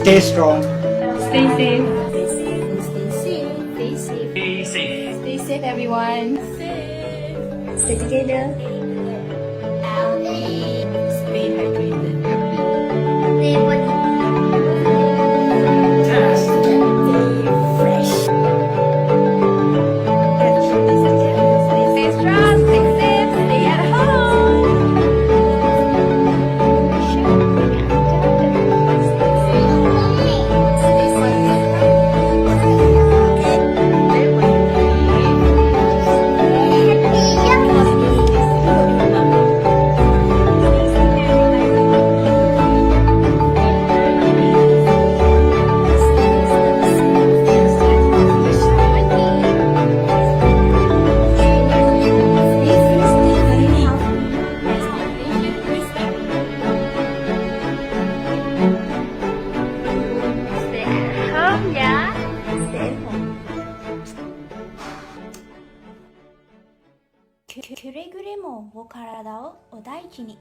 Stay strong. Stay safe. Stay safe. Stay safe. Stay safe. Stay safe. Stay safe, everyone. Stay together. Stay hydrated. Stay fresh. Get through this together. Stay strong. Stay safe. Stay at home. Stay at home, yeah. Stay at home. くれぐれもお体をお大事に。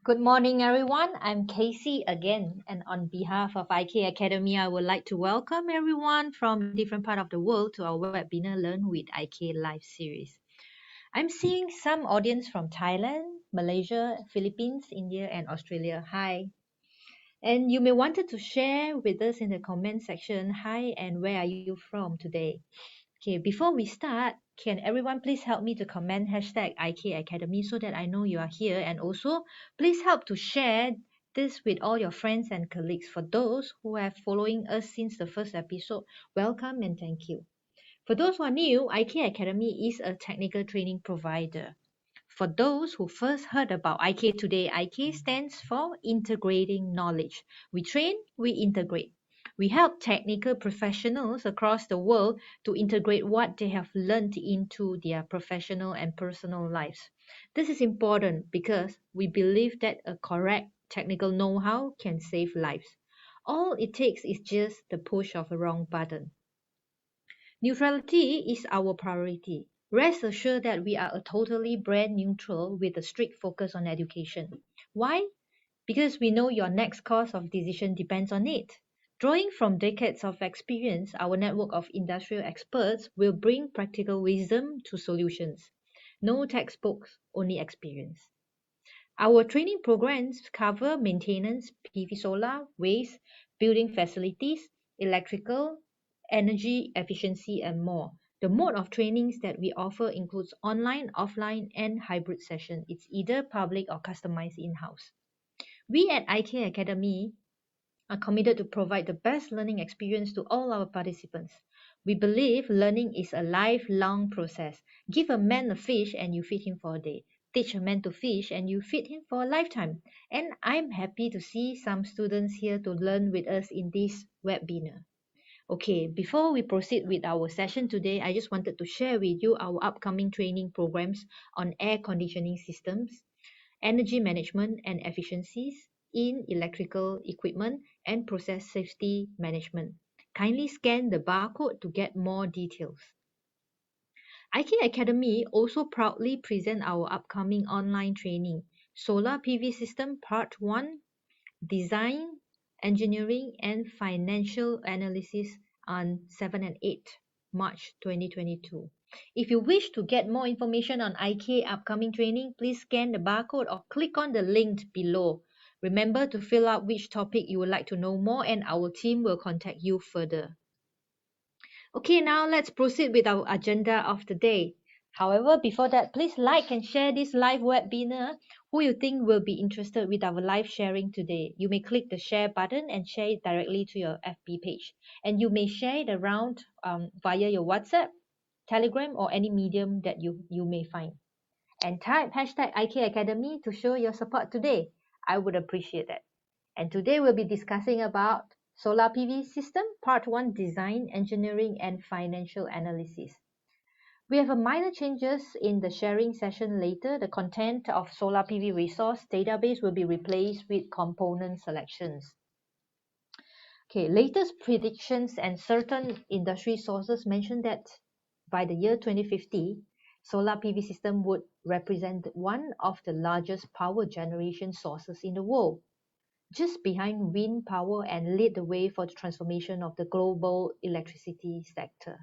Good morning, everyone. I'm Casey again, and on behalf of IK Academy, I would like to welcome everyone from different part of the world to our webinar Learn with IK live series. I'm seeing some audience from Thailand, Malaysia, Philippines, India, and Australia. Hi. And you may wanted to share with us in the comment section, hi, and where are you from today? Okay, before we start, can everyone please help me to comment hashtag IK Academy so that I know you are here, and also please help to share this with all your friends and colleagues. For those who have following us since the first episode, welcome and thank you. For those who are new, IK Academy is a technical training provider. For those who first heard about IK today, IK stands for Integrating Knowledge. We train, we integrate. We help technical professionals across the world to integrate what they have learned into their professional and personal lives. This is important because we believe that a correct technical know-how can save lives. All it takes is just the push of a wrong button. Neutrality is our priority. Rest assured that we are a totally brand neutral with a strict focus on education. Why? Because we know your next course of decision depends on it. Drawing from decades of experience, our network of industrial experts will bring practical wisdom to solutions. No textbooks, only experience. Our training programs cover maintenance, PV solar, waste, building facilities, electrical, energy efficiency, and more. The mode of trainings that we offer includes online, offline, and hybrid session. It's either public or customized in-house. We at IK Academy are committed to provide the best learning experience to all our participants. We believe learning is a lifelong process. Give a man a fish and you feed him for a day. Teach a man to fish and you feed him for a lifetime. And I'm happy to see some students here to learn with us in this webinar. Okay, before we proceed with our session today, I just wanted to share with you our upcoming training programs on air conditioning systems, energy management and efficiencies in electrical equipment, and process safety management. Kindly scan the barcode to get more details. IK Academy also proudly present our upcoming online training, Solar PV System Part 1, Design, Engineering and Financial Analysis on 7 and 8 March 2022. If you wish to get more information on IK upcoming training, please scan the barcode or click on the link below. Remember to fill out which topic you would like to know more and our team will contact you further. Okay, now let's proceed with our agenda of the day. However, before that, please like and share this live webinar. Who you think will be interested with our live sharing today? You may click the share button and share it directly to your FB page. And you may share it around via your WhatsApp, Telegram, or any medium that you may find. And type hashtag IK Academy to show your support today. I would appreciate that. And today we'll be discussing about Solar PV System, Part 1, Design, Engineering and Financial Analysis. We have a minor changes in the sharing session later. The content of Solar PV resource database will be replaced with component selections. Okay, latest predictions and certain industry sources mention that by the year 2050, solar PV system would represent one of the largest power generation sources in the world, just behind wind power, and lead the way for the transformation of the global electricity sector.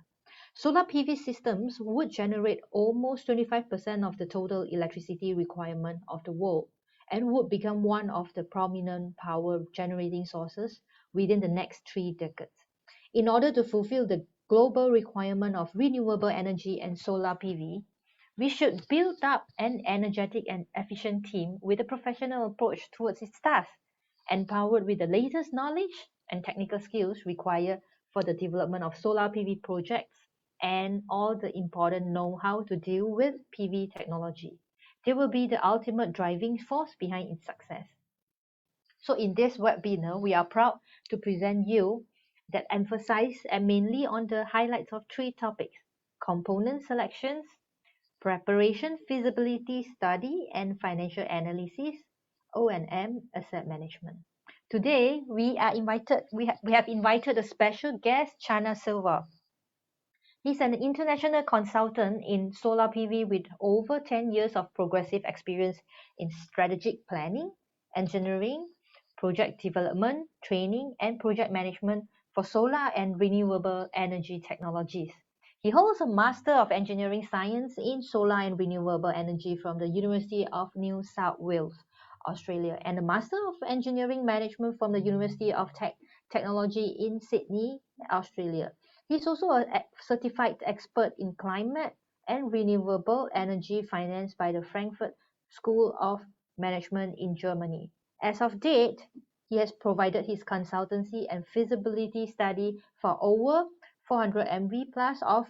Solar PV systems would generate almost 25% of the total electricity requirement of the world and would become one of the prominent power generating sources within the next 3 decades. In order to fulfill the global requirement of renewable energy and solar PV, we should build up an energetic and efficient team with a professional approach towards its task, empowered with the latest knowledge and technical skills required for the development of solar PV projects and all the important know-how to deal with PV technology. They will be the ultimate driving force behind its success. So in this webinar, we are proud to present you that emphasize and mainly on the highlights of 3 topics: component selections, preparation feasibility study, and financial analysis, O&M asset management. Today, we have invited a special guest, Chana Silva. He's an international consultant in solar PV with over 10 years of progressive experience in strategic planning, engineering, project development, training, and project management for solar and renewable energy technologies. He holds a Master of Engineering Science in Solar and Renewable Energy from the University of New South Wales, Australia, and a Master of Engineering Management from the University of Technology in Sydney, Australia. He's also a certified expert in climate and renewable energy finance by the Frankfurt School of Management in Germany. As of date, he has provided his consultancy and feasibility study for over 400 MV plus of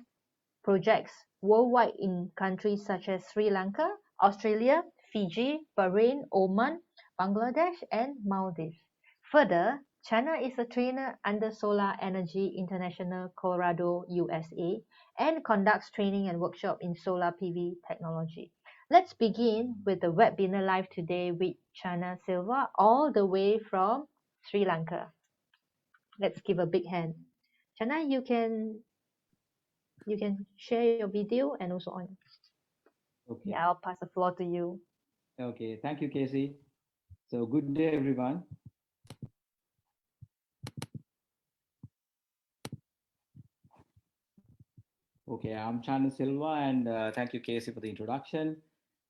projects worldwide in countries such as Sri Lanka, Australia, Fiji, Bahrain, Oman, Bangladesh, and Maldives. Further, Chana is a trainer under Solar Energy International Colorado, USA, and conducts training and workshop in solar PV technology. Let's begin with the webinar live today with Chana Silva, all the way from Sri Lanka. Let's give a big hand. Chana, you can share your video and also on. Okay. Yeah, I'll pass the floor to you. Okay. Thank you, Casey. So good day, everyone. Okay, I'm Chana Silva, and thank you, Casey, for the introduction.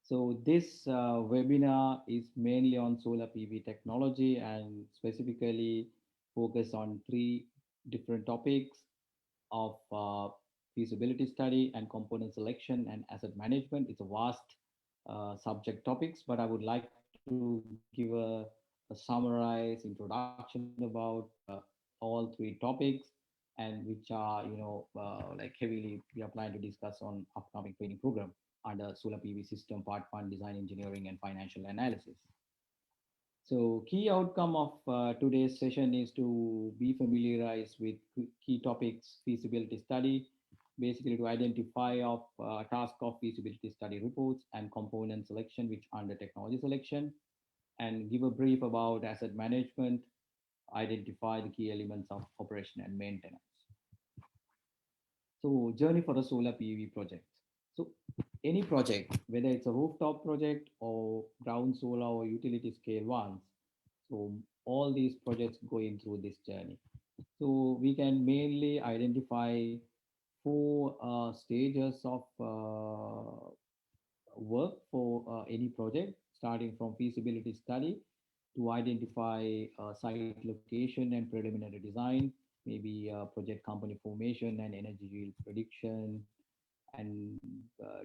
So this webinar is mainly on solar PV technology and specifically focus on three different topics of feasibility study and component selection and asset management. It's a vast subject topics, but I would like to give a summarized introduction about all three topics, and which are like heavily we are planning to discuss on upcoming training program under solar PV system part one design engineering and financial analysis. So key outcome of today's session is to be familiarized with key topics feasibility study, basically to identify of task of feasibility study reports and component selection which under technology selection, and give a brief about asset management, identify the key elements of operation and maintenance. So journey for a solar PV project. So any project, whether it's a rooftop project or ground solar or utility scale ones, so all these projects going through this journey. So we can mainly identify four stages of work for any project, starting from feasibility study to identify site location and preliminary design, maybe project company formation and energy yield prediction, and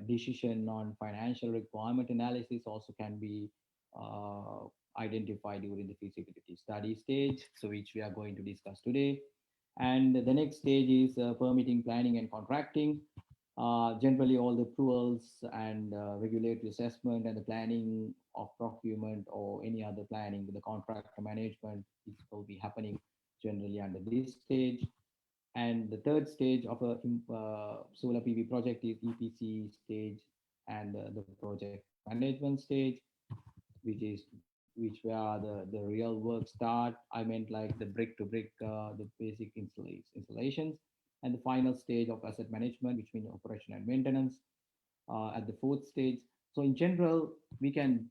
decision on financial requirement analysis also can be identified during the feasibility study stage, so which we are going to discuss today. And the next stage is permitting, planning, and contracting. Generally, all the approvals and regulatory assessment and the planning of procurement or any other planning with the contractor management, it will be happening generally under this stage. And the third stage of a solar PV project is EPC stage and the project management stage, which where the real work start. I meant like the brick to brick, the basic installations, and the final stage of asset management, which means operation and maintenance at the fourth stage. So in general, we can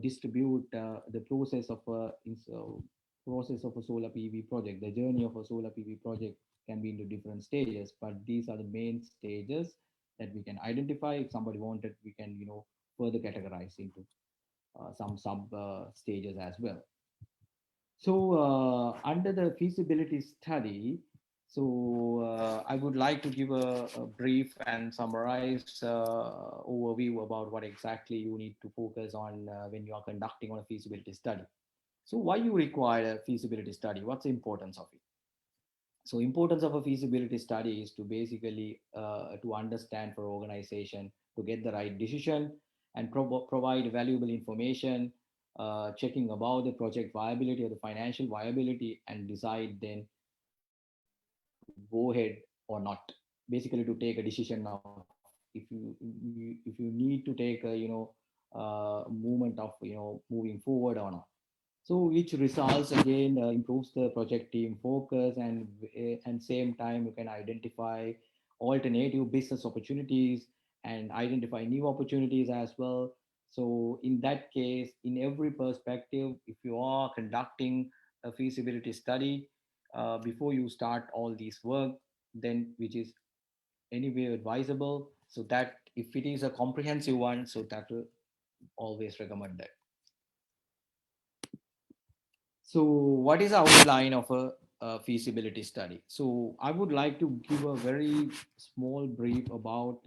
distribute the process of a solar PV project. The journey of a solar PV project can be into different stages, but these are the main stages that we can identify. If somebody wanted, we can further categorize into some sub stages as well. So under the feasibility study, so I would like to give a brief and summarized overview about what exactly you need to focus on when you are conducting on a feasibility study. So why you require a feasibility study? What's the importance of it? So importance of a feasibility study is to basically to understand for organization to get the right decision and provide valuable information, checking about the project viability or the financial viability, and decide then to go ahead or not. Basically, to take a decision of if you need to take a movement of moving forward or not. So which results again improves the project team focus, and same time you can identify alternative business opportunities and identify new opportunities as well. So in that case, in every perspective, if you are conducting a feasibility study before you start all these work, then which is anyway advisable. So that if it is a comprehensive one, so that will always recommend that. So what is the outline of a feasibility study? So I would like to give a very small brief about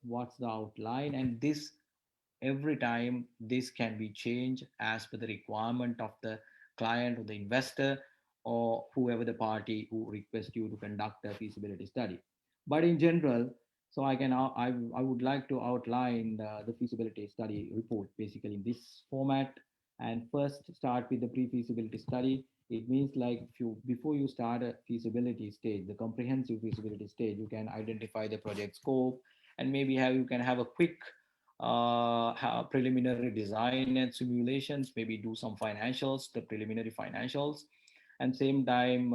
what's the outline, and this every time this can be changed as per the requirement of the client or the investor or whoever the party who requests you to conduct a feasibility study. But in general, so I would like to outline the feasibility study report basically in this format. And first start with the pre-feasibility study. It means like if you before you start a feasibility stage, the comprehensive feasibility stage, you can identify the project scope, and maybe have you can have a quick preliminary design and simulations, maybe do some financials, the preliminary financials. And same time,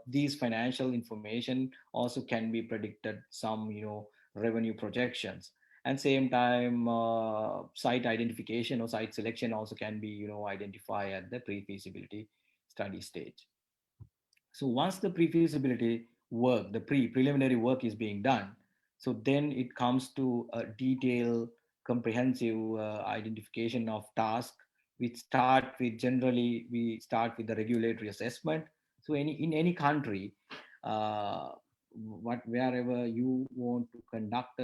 these financial information also can be predicted some, revenue projections. And same time, site identification or site selection also can be, identify at the pre-feasibility study stage. So once the pre-feasibility work, the preliminary work is being done, so then it comes to a detailed, comprehensive identification of task. We start with the regulatory assessment. So in any country, wherever you want to conduct,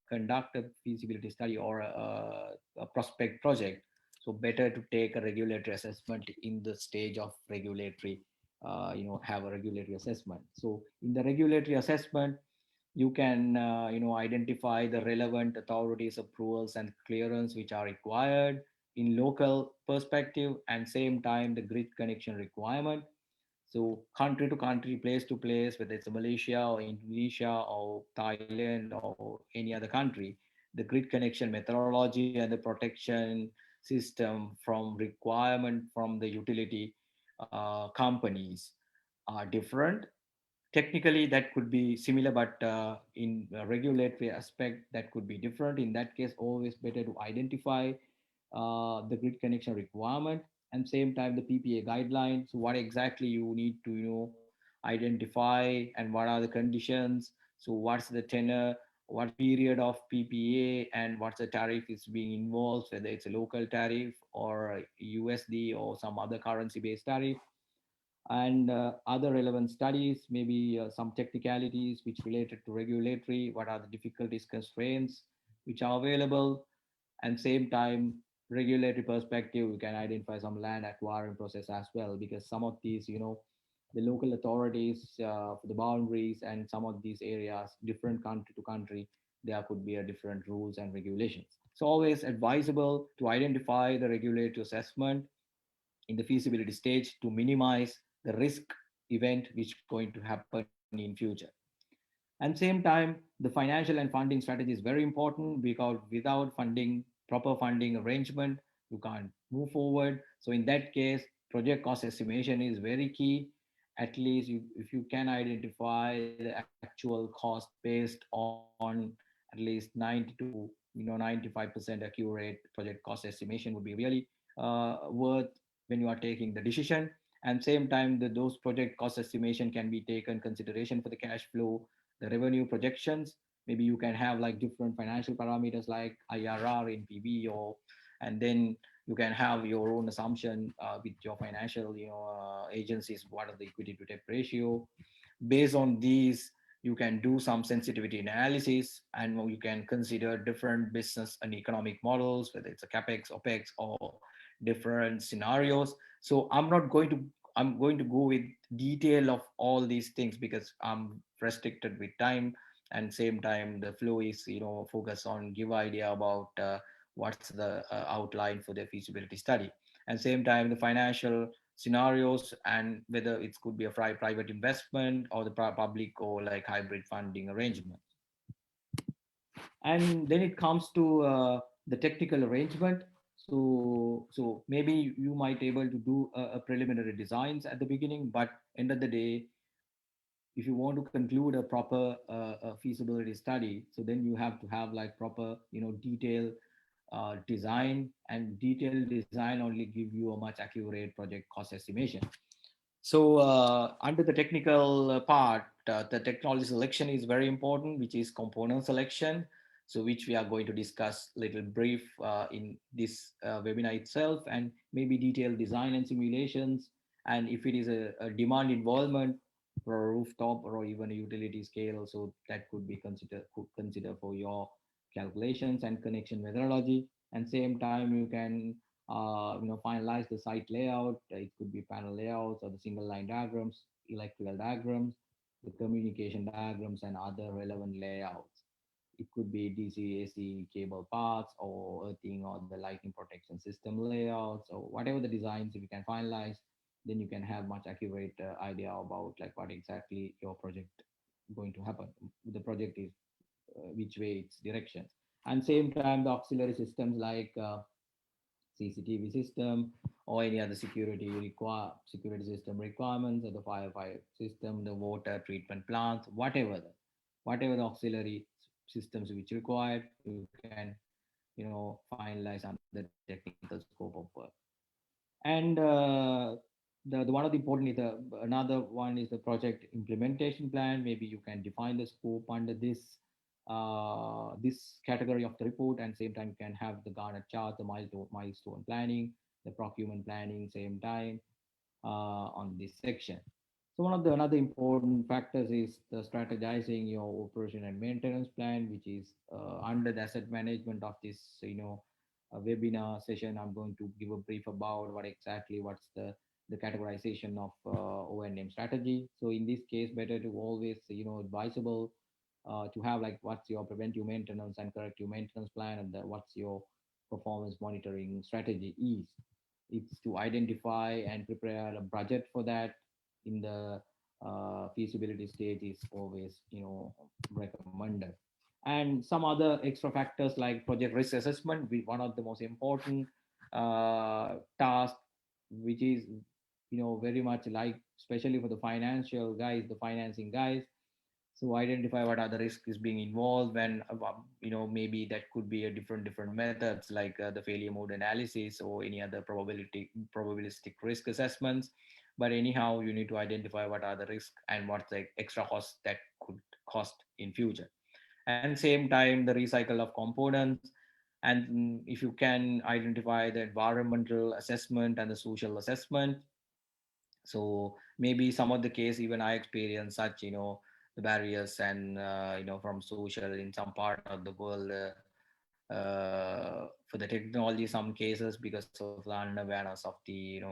conduct a feasibility study or a prospect project, so better to take a regulatory assessment in the stage of regulatory, have a regulatory assessment. So in the regulatory assessment, you can identify the relevant authorities approvals and clearance which are required in local perspective, and same time the grid connection requirement. So country to country, place to place, whether it's Malaysia or Indonesia or Thailand or any other country, the grid connection methodology and the protection system from requirement from the utility companies are different. Technically, that could be similar, but in a regulatory aspect, that could be different. In that case, always better to identify the grid connection requirement, and same time the PPA guidelines. So what exactly you need to identify, and what are the conditions. So what's the tenor, what period of PPA, and what's the tariff is being involved, whether it's a local tariff or USD or some other currency based tariff. And other relevant studies, maybe some technicalities which related to regulatory, what are the difficulties, constraints which are available. And same time, regulatory perspective, you can identify some land acquiring process as well, because some of these, the local authorities for the boundaries and some of these areas, different country to country, there could be a different rules and regulations. So always advisable to identify the regulatory assessment in the feasibility stage to minimize the risk event which going to happen in future. And same time, the financial and funding strategy is very important, because without funding, proper funding arrangement, you can't move forward. So in that case, project cost estimation is very key. At least if you can identify the actual cost based on at least 90 to 95% accurate project cost estimation would be really worth when you are taking the decision. And same time, those project cost estimation can be taken consideration for the cash flow, the revenue projections. Maybe you can have like different financial parameters like IRR in PB, or and then you can have your own assumption with your financial agencies, what are the equity to debt ratio. Based on these, you can do some sensitivity analysis, and you can consider different business and economic models, whether it's a capex, opex, or different scenarios. So I'm going to go with detail of all these things because I'm restricted with time, and same time the flow is focus on give idea about what's the outline for the feasibility study, and same time the financial scenarios, and whether it could be a private investment or the public or like hybrid funding arrangement. And then it comes to the technical arrangement. So maybe you might able to do a preliminary designs at the beginning, but end of the day, if you want to conclude a proper feasibility study, so then you have to have like proper detailed design, and detailed design only give you a much accurate project cost estimation. So under the technical part, the technology selection is very important, which is component selection. So which we are going to discuss little brief in this webinar itself, and maybe detailed design and simulations. And if it is a demand involvement for a rooftop or even a utility scale, so that could consider for your calculations and connection methodology. And same time you can finalize the site layout. It could be panel layouts or the single line diagrams, electrical diagrams, the communication diagrams, and other relevant layouts. It could be DC, AC cable paths or earthing or the lighting protection system layouts or whatever the designs. If you can finalize, then you can have much accurate idea about like what exactly your project going to happen. The project is which way its directions. And same time, the auxiliary systems like CCTV system or any other security system requirements, or the fire system, the water treatment plants, whatever the auxiliary systems which required, you can finalize under the technical scope of work. And the one of the important is the another one is the project implementation plan. Maybe you can define the scope under this category of the report, and same time you can have the Gantt chart, the milestone planning, the procurement planning, same time on this section. So one of the another important factors is the strategizing your operation and maintenance plan, which is under the asset management of this, webinar session. I'm going to give a brief about what's the categorization of O&M strategy. So in this case, better to always, advisable to have like what's your preventive maintenance and corrective maintenance plan, and what's your performance monitoring strategy is. It's to identify and prepare a budget for that in the feasibility stage is always, recommended. And some other extra factors like project risk assessment, one of the most important tasks, which is, very much like, especially for the financial guys, the financing guys. So identify what are the risks is being involved, and maybe that could be a different methods like the failure mode analysis or any other probabilistic risk assessments. But anyhow, you need to identify what are the risks and what's the extra cost that could cost in future. And same time, the recycle of components. And if you can identify the environmental assessment and the social assessment. So maybe some of the case even I experienced such, the barriers and from social in some part of the world, for the technology, some cases because of the unawareness of the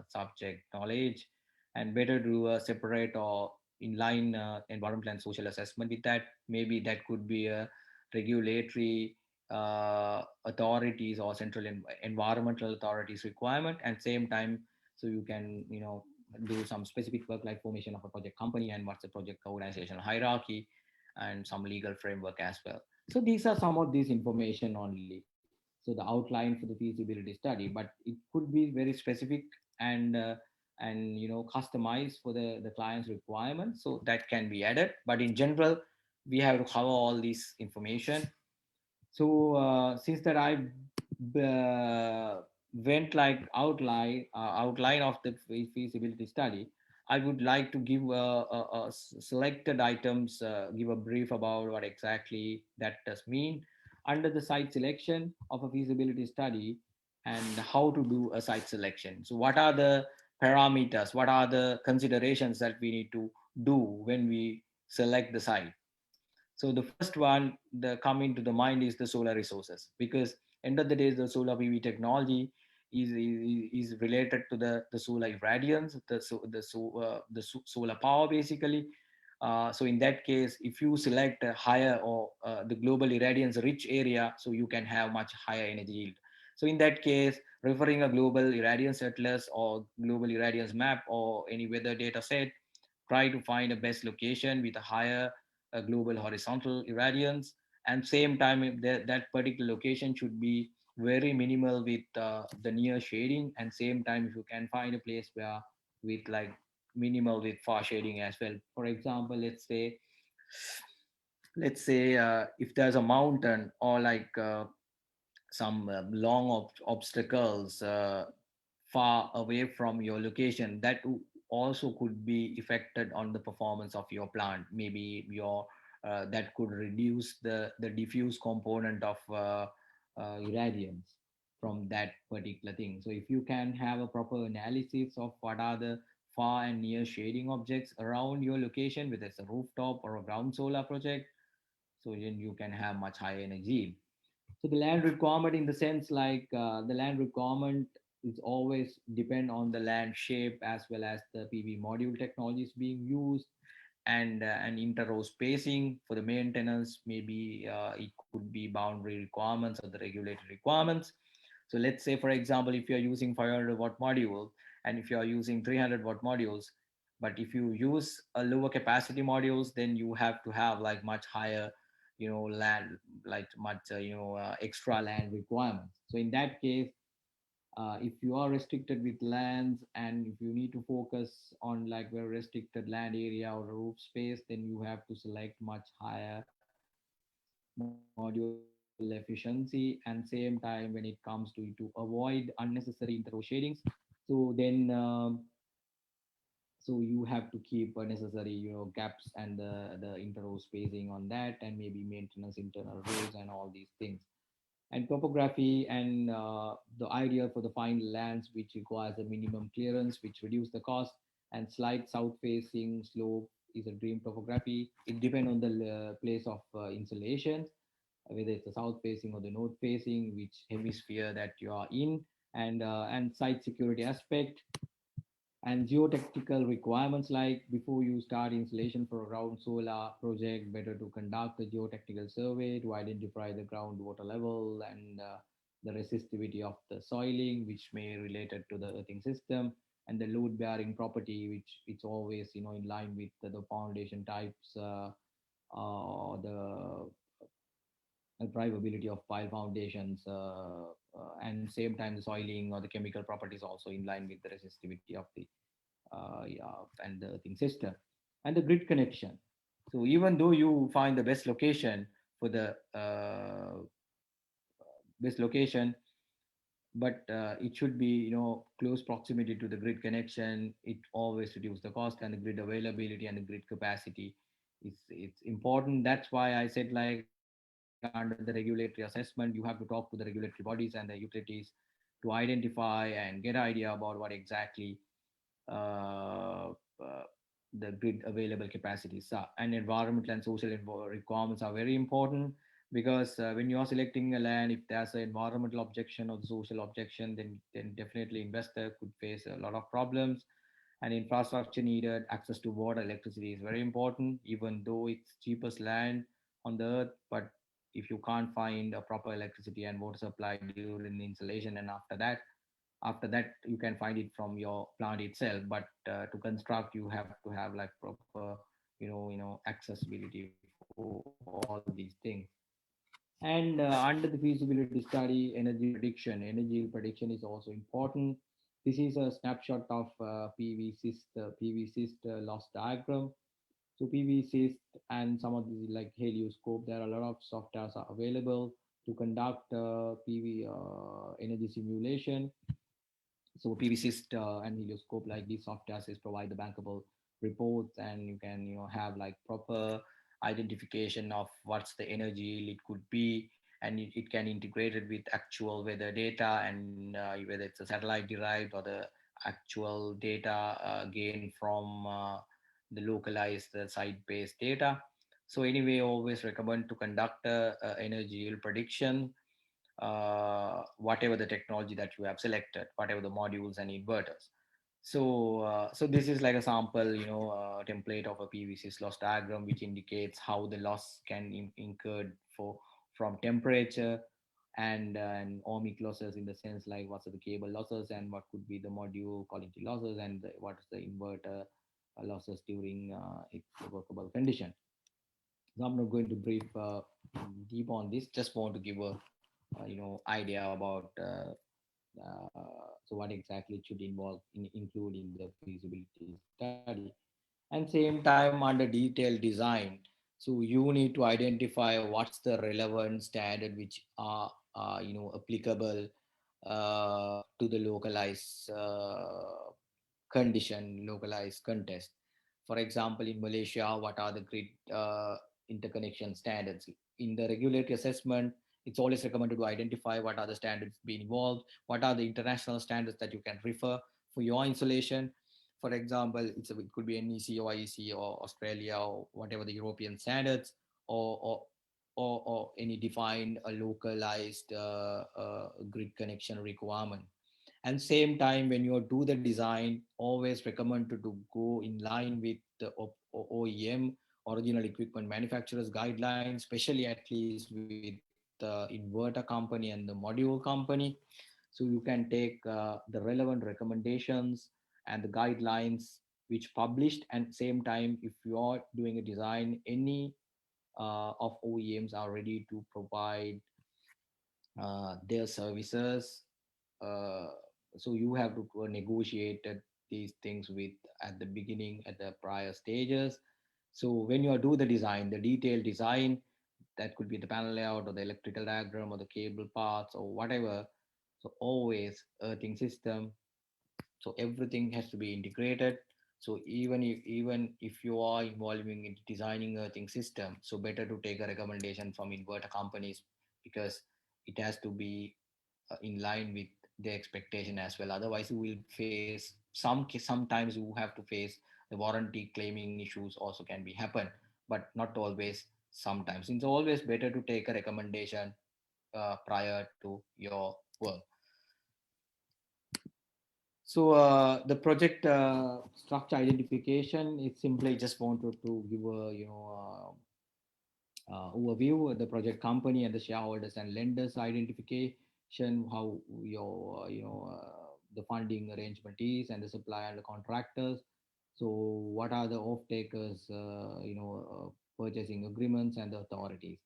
subject knowledge. And better do a separate or inline environmental and social assessment with that. Maybe that could be a regulatory authorities or central environmental authorities requirement. And same time, so you can do some specific work like formation of a project company and what's the project organizational hierarchy, and some legal framework as well. So these are some of this information only. So the outline for the feasibility study, but it could be very specific and customized for the client's requirements. So that can be added. But in general, we have to cover all this information. So since that I went like outline of the feasibility study, I would like to give selected items, give a brief about what exactly that does mean under the site selection of a feasibility study, and how to do a site selection. So what are the parameters? What are the considerations that we need to do when we select the site? So the first one that come into the mind is the solar resources, because end of the day, the solar PV technology is related to the solar irradiance, solar power basically. So in that case, if you select a higher or the global irradiance rich area, so you can have much higher energy yield. So in that case, referring a global irradiance atlas or global irradiance map or any weather data set, try to find a best location with a higher global horizontal irradiance. And same time, if that particular location should be very minimal with the near shading. And same time, if you can find a place where with like minimal with far shading as well. For example, let's say if there's a mountain or like some long obstacles far away from your location, that also could be affected on the performance of your plant. Maybe your that could reduce the diffuse component of irradiance from that particular thing. So if you can have a proper analysis of what are the far and near shading objects around your location, whether it's a rooftop or a ground solar project, so then you can have much higher energy. So the land requirement, in the sense like the land requirement is always depend on the land shape as well as the PV module technologies being used, and interrow spacing for the maintenance. Maybe it could be boundary requirements or the regulatory requirements. So let's say, for example, if you're using 500 watt module and if you're using 300-watt modules, but if you use a lower capacity modules, then you have to have like much higher, land, like much, extra land requirements. So in that case, if you are restricted with lands and if you need to focus on like very restricted land area or roof space, then you have to select much higher module efficiency, and same time when it comes to avoid unnecessary interrow shadings. So then so you have to keep necessary gaps and the interrow spacing on that, and maybe maintenance internal roads and all these things. And topography, and the ideal for the fine lands which requires a minimum clearance which reduce the cost, and slight south facing slope is a dream topography. It depends on the place of installations, whether it's the south facing or the north facing, which hemisphere that you are in, and site security aspect, and geotechnical requirements. Like before you start installation for a ground solar project, better to conduct a geotechnical survey to identify the groundwater level, and the resistivity of the soiling, which may related to the earthing system, and the load bearing property, which it's always in line with the foundation types, the drivability of pile foundations, and same time the soiling or the chemical properties also in line with the resistivity of the yeah, and the earthing system, and the grid connection. So even though you find the best location for the best location, but it should be close proximity to the grid connection. It always reduce the cost, and the grid availability and the grid capacity it's important. That's why I said, like, under the regulatory assessment, you have to talk to the regulatory bodies and the utilities to identify and get idea about what exactly uh, uh, the grid available capacities are. And environmental and social requirements are very important, because when you are selecting a land, if there's an environmental objection or the social objection, then definitely investor could face a lot of problems. And infrastructure needed, access to water, electricity is very important, even though it's cheapest land on the earth. But if you can't find a proper electricity and water supply during the installation, and after that you can find it from your plant itself. But to construct, you have to have like proper accessibility for all these things. And under the feasibility study, energy prediction is also important. This is a snapshot of PV loss diagram. So PV and some of these like helioscope, there are a lot of softwares are available to conduct PV energy simulation. So PVSys and Helioscope, like these softwares, is provide the bankable reports, and you can have like proper identification of what's the energy yield it could be, and it can integrate it with actual weather data, and whether it's a satellite derived or the actual data gained from the localized site based data. So anyway, always recommend to conduct energy yield prediction, whatever the technology that you have selected, whatever the modules and inverters. So this is like a sample, template of a PVC loss diagram, which indicates how the loss can incurred from temperature, and ohmic losses, in the sense like what's the cable losses and what could be the module quality losses, and what is the inverter losses during its workable condition. So I'm not going to brief deep on this. Just want to give a idea about so what exactly it should involve include in the feasibility study. And same time, under detailed design, so you need to identify what's the relevant standard which are applicable to the localized condition localized contest. For example, in Malaysia, what are the grid interconnection standards? In the regulatory assessment, it's always recommended to identify what are the standards being involved, what are the international standards that you can refer for your installation. For example, it could be NEC or IEC or Australia or whatever the European standards, or any defined localized grid connection requirement. And same time, when you do the design, always recommend to go in line with the OEM, original equipment manufacturers guidelines, especially at least with the inverter company and the module company. So you can take the relevant recommendations and the guidelines which published. And same time, if you are doing a design, any of OEMs are ready to provide their services. uh, so you have to negotiate these things with at the beginning, at the prior stages. So when you do the design, the detailed design, that could be the panel layout or the electrical diagram or the cable parts or whatever, so always earthing system, so everything has to be integrated. So even if you are involving in designing earthing system, so better to take a recommendation from inverter companies, because it has to be in line with their expectation as well. Otherwise you will face sometimes you have to face the warranty claiming issues also can be happen, but not always. Sometimes it's always better to take a recommendation prior to your work. So the project structure identification, it simply just wanted to give a overview of the project company and the shareholders and lenders identification, how your the funding arrangement is, and the supply and the contractors. So what are the off takers, purchasing agreements and the authorities.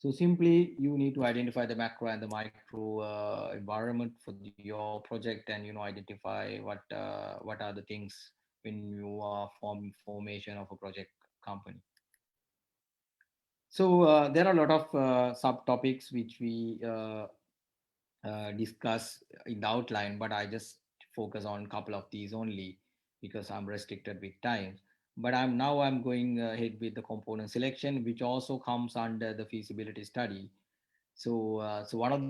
So simply you need to identify the macro and the micro environment for your project, and identify what are the things when you are formation of a project company. So there are a lot of subtopics which we discuss in the outline, but I just focus on a couple of these only because I'm restricted with time. But I'm going ahead with the component selection, which also comes under the feasibility study. So one of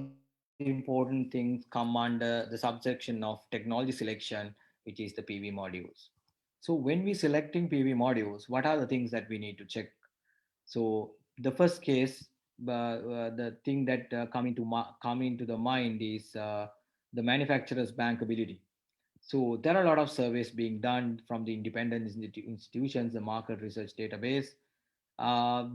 the important things come under the subsection of technology selection, which is the PV modules. So when we selecting PV modules, what are the things that we need to check? So the first case, the thing that come into the mind is the manufacturer's bankability. So there are a lot of surveys being done from the independent institutions, the market research database.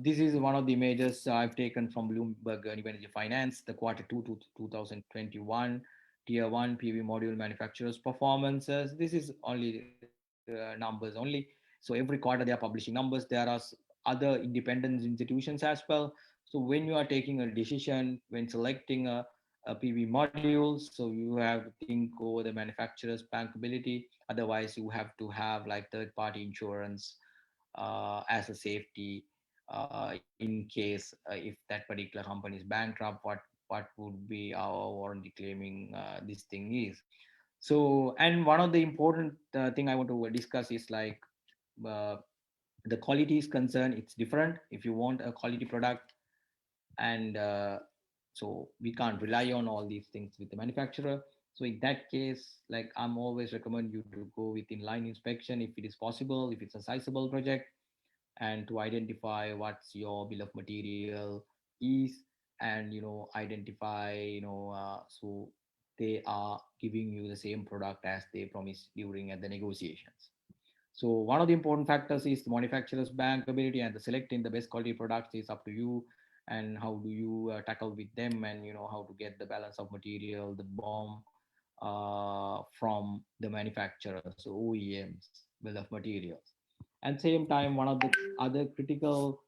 This is one of the images I've taken from Bloomberg New Energy Finance, the quarter two to 2021 tier one PV module manufacturers performances. This is only numbers only. So every quarter they are publishing numbers. There are other independent institutions as well. So when you are taking a decision, when selecting a PV module, so you have to think over the manufacturer's bankability. Otherwise, you have to have like third-party insurance as a safety in case if that particular company is bankrupt. What would be our warranty claiming this thing is. So, and one of the important thing I want to discuss is like uh, the quality is concerned. It's different if you want a quality product, and so we can't rely on all these things with the manufacturer. So in that case, like I'm always recommend you to go with inline inspection if it is possible, if it's a sizable project, and to identify what's your bill of material is, and identify so they are giving you the same product as they promised during at the negotiations. So one of the important factors is the manufacturer's bankability, and the selecting the best quality products is up to you. And how do you tackle with them, and how to get the balance of material, the bomb from the manufacturers, so OEMs, bill of materials. And same time, one of the other critical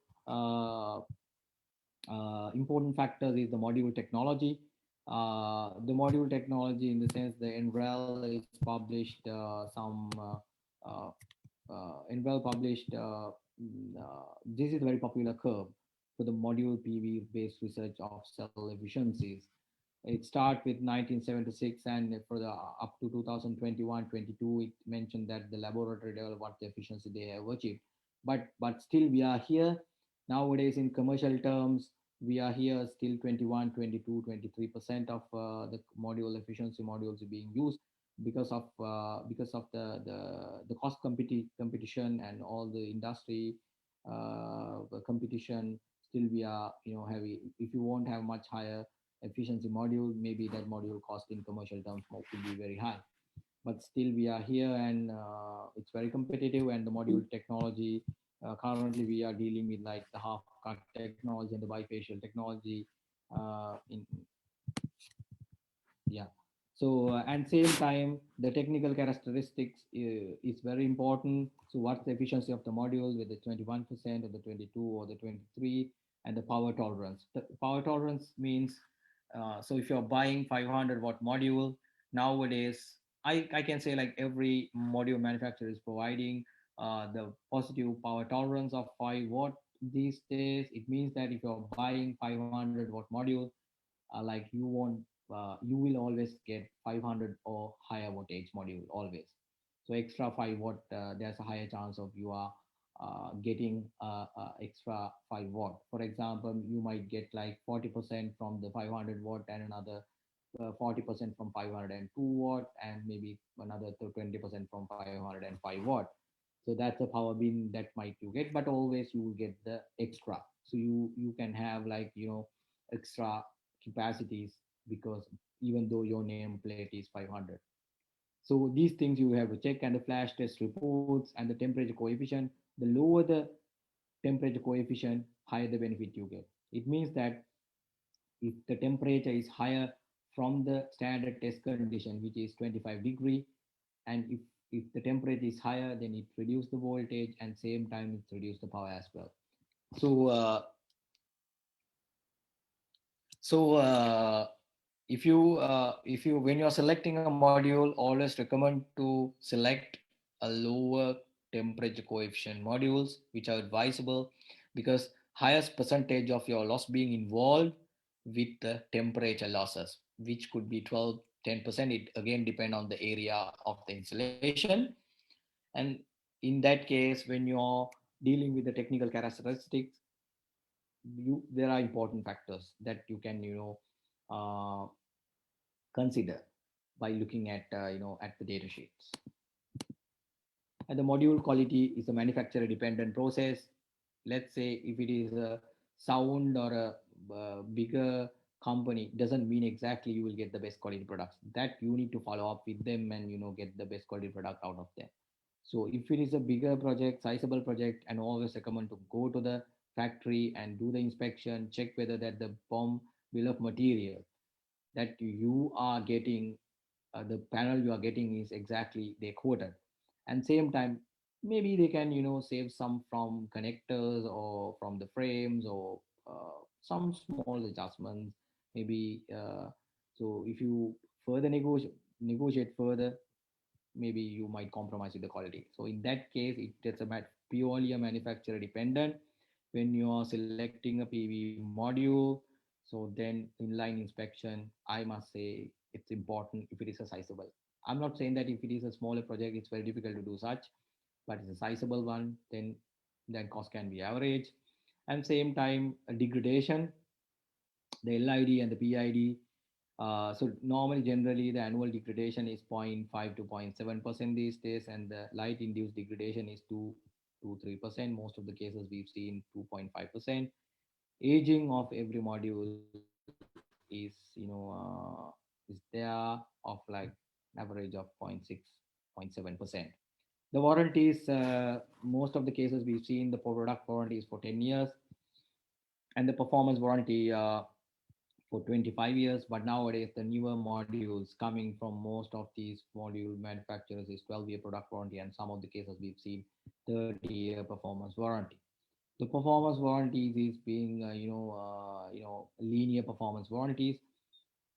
important factors is the module technology. The module technology, in the sense, the NREL is published NREL published. This is a very popular curve for the module PV based research of cell efficiencies. It start with 1976, and for the up to 2021-22, it mentioned that the laboratory developed what the efficiency they have achieved. But still we are here nowadays in commercial terms. We are here still 21, 22, 23% of the module efficiency modules are being used because of the cost competition and all the industry competition. Still we are heavy. If you won't have much higher efficiency module, maybe that module cost in commercial terms could be very high. But still we are here, and it's very competitive. And the module technology, currently we are dealing with like the half cut technology and the bifacial technology in yeah. So and same time the technical characteristics is very important. So what's the efficiency of the module with the 21% or the 22 or the 23, and the power tolerance. The power tolerance means so if you're buying 500-watt module nowadays, I can say like every module manufacturer is providing the positive power tolerance of 5 watt these days. It means that if you're buying 500-watt module, like you will always get 500 or higher wattage module always. So extra 5 watt, there's a higher chance of you are getting extra 5 watt. For example, you might get like 40% from the 500 watt, and another 40% from 502 watt, and maybe another 20% from 505 watt. So that's a power bin that might you get, but always you will get the extra. So you can have like extra capacities, because even though your nameplate is 500. So these things you have to check, and the flash test reports and the temperature coefficient. The lower the temperature coefficient, higher the benefit you get. It means that if the temperature is higher from the standard test condition, which is 25-degree, and if the temperature is higher, then it reduce the voltage, and same time it reduce the power as well. So so if you when you're selecting a module, always recommend to select a lower temperature coefficient modules, which are advisable, because highest percentage of your loss being involved with the temperature losses, which could be 12 10%. It again depend on the area of the installation. And in that case, when you're dealing with the technical characteristics, there are important factors that you can uh, consider by looking at the data sheets. And the module quality is a manufacturer dependent process. Let's say if it is a sound or a bigger company, doesn't mean exactly you will get the best quality products. That you need to follow up with them and get the best quality product out of them. So if it is a bigger project, sizable project, and always recommend to go to the factory and do the inspection, check whether that the BOM bill of material that you are getting, the panel you are getting is exactly they quoted. And same time, maybe they can save some from connectors or from the frames, or some small adjustments maybe. So if you further negotiate further, maybe you might compromise with the quality. So in that case, it's a purely a manufacturer dependent. When you are selecting a PV module, so then inline inspection, I must say it's important if it is a sizable. I'm not saying that if it is a smaller project, it's very difficult to do such, but it's a sizable one, then cost can be average. And same time, a degradation, the LID and the PID. So normally, generally, the annual degradation is 0.5 to 0.7% these days, and the light-induced degradation is 2 to 3%. Most of the cases we've seen 2.5%. Aging of every module is there of like average of 0.6, 0.7%. The warranties, most of the cases we've seen the product warranty is for 10 years, and the performance warranty for 25 years. But nowadays, the newer modules coming from most of these module manufacturers is 12-year product warranty, and some of the cases we've seen 30-year performance warranty. The performance warranties is being linear performance warranties.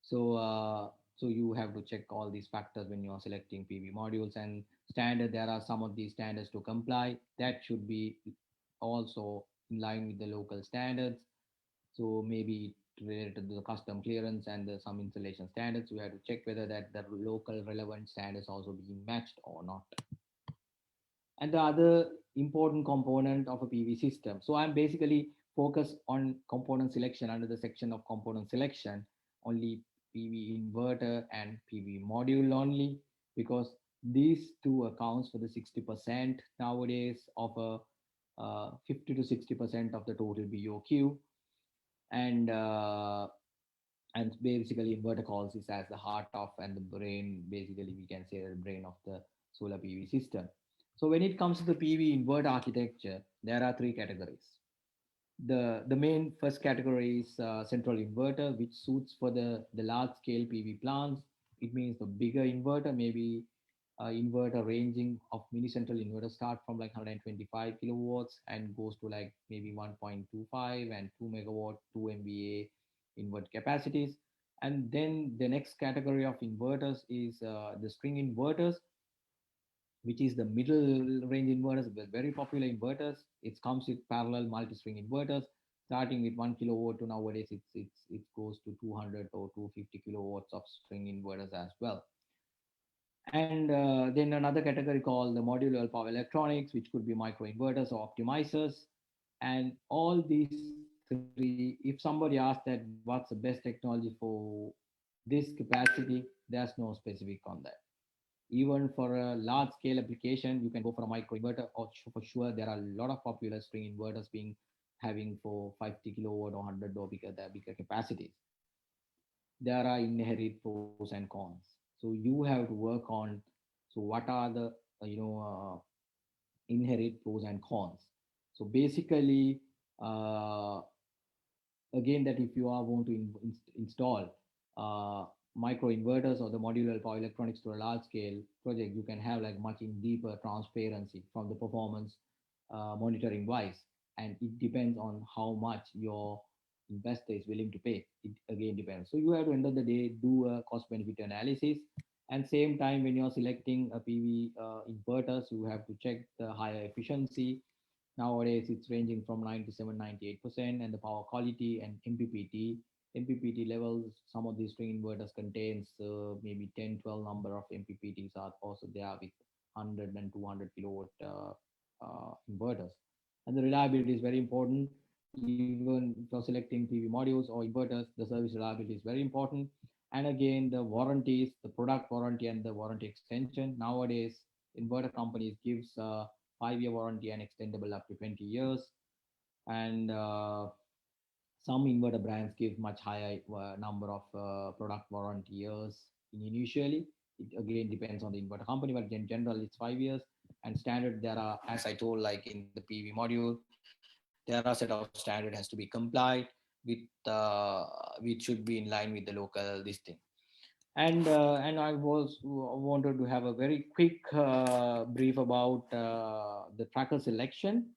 So you have to check all these factors when you are selecting PV modules. And standard, there are some of these standards to comply that should be also in line with the local standards. So maybe related to the custom clearance and some installation standards. We have to check whether that the local relevant standards also being matched or not. And the other important component of a PV system. So I'm basically focused on component selection under the section of component selection, only PV inverter and PV module only, because these two accounts for the 60% nowadays of a 50 to 60% of the total BOQ. And and basically inverter calls is as the heart of and the brain, basically we can say the brain of the solar PV system. So when it comes to the PV inverter architecture, there are three categories. The main first category is central inverter, which suits for the large scale PV plants. It means the bigger inverter, maybe inverter ranging of mini central inverter start from like 125 kilowatts and goes to like maybe 1.25 and 2 megawatt 2 MVA invert capacities. And then the next category of inverters is the string inverters, which is the middle range inverters, very popular inverters. It comes with parallel multi-string inverters, starting with 1 kilowatt to nowadays it goes to 200 or 250 kilowatts of string inverters as well. And then another category called the modular power electronics, which could be micro inverters or optimizers. And all these three, if somebody asks that what's the best technology for this capacity, there's no specific on that. Even for a large scale application, you can go for a micro inverter, or for sure there are a lot of popular string inverters being having for 50 kilowatt or 100 or bigger capacities. There are inherent pros and cons. So you have to work on, so what are the inherent pros and cons. So basically, uh, again, that if you are going to install micro inverters or the modular power electronics to a large scale project, you can have like much in deeper transparency from the performance monitoring wise. And it depends on how much your investor is willing to pay. It again depends. So you have to end of the day do a cost benefit analysis. And same time, when you're selecting a PV inverters, you have to check the higher efficiency. Nowadays, it's ranging from 97, 98%, and the power quality and MPPT. MPPT levels, some of these string inverters contains maybe 10, 12 number of MPPTs are also there with 100 and 200 kilowatt inverters. And the reliability is very important. Even for selecting PV modules or inverters, the service reliability is very important. And again, the warranties, the product warranty and the warranty extension. Nowadays, inverter companies gives 5-year warranty and extendable up to 20 years. And some inverter brands give much higher number of product warranty years initially. It again depends on the inverter company, but in general, it's 5 years. And standard, there are, as I told, like in the PV module, there are set of standard has to be complied with, which should be in line with the local this thing. And I was wanted to have a very quick brief about the tracker selection,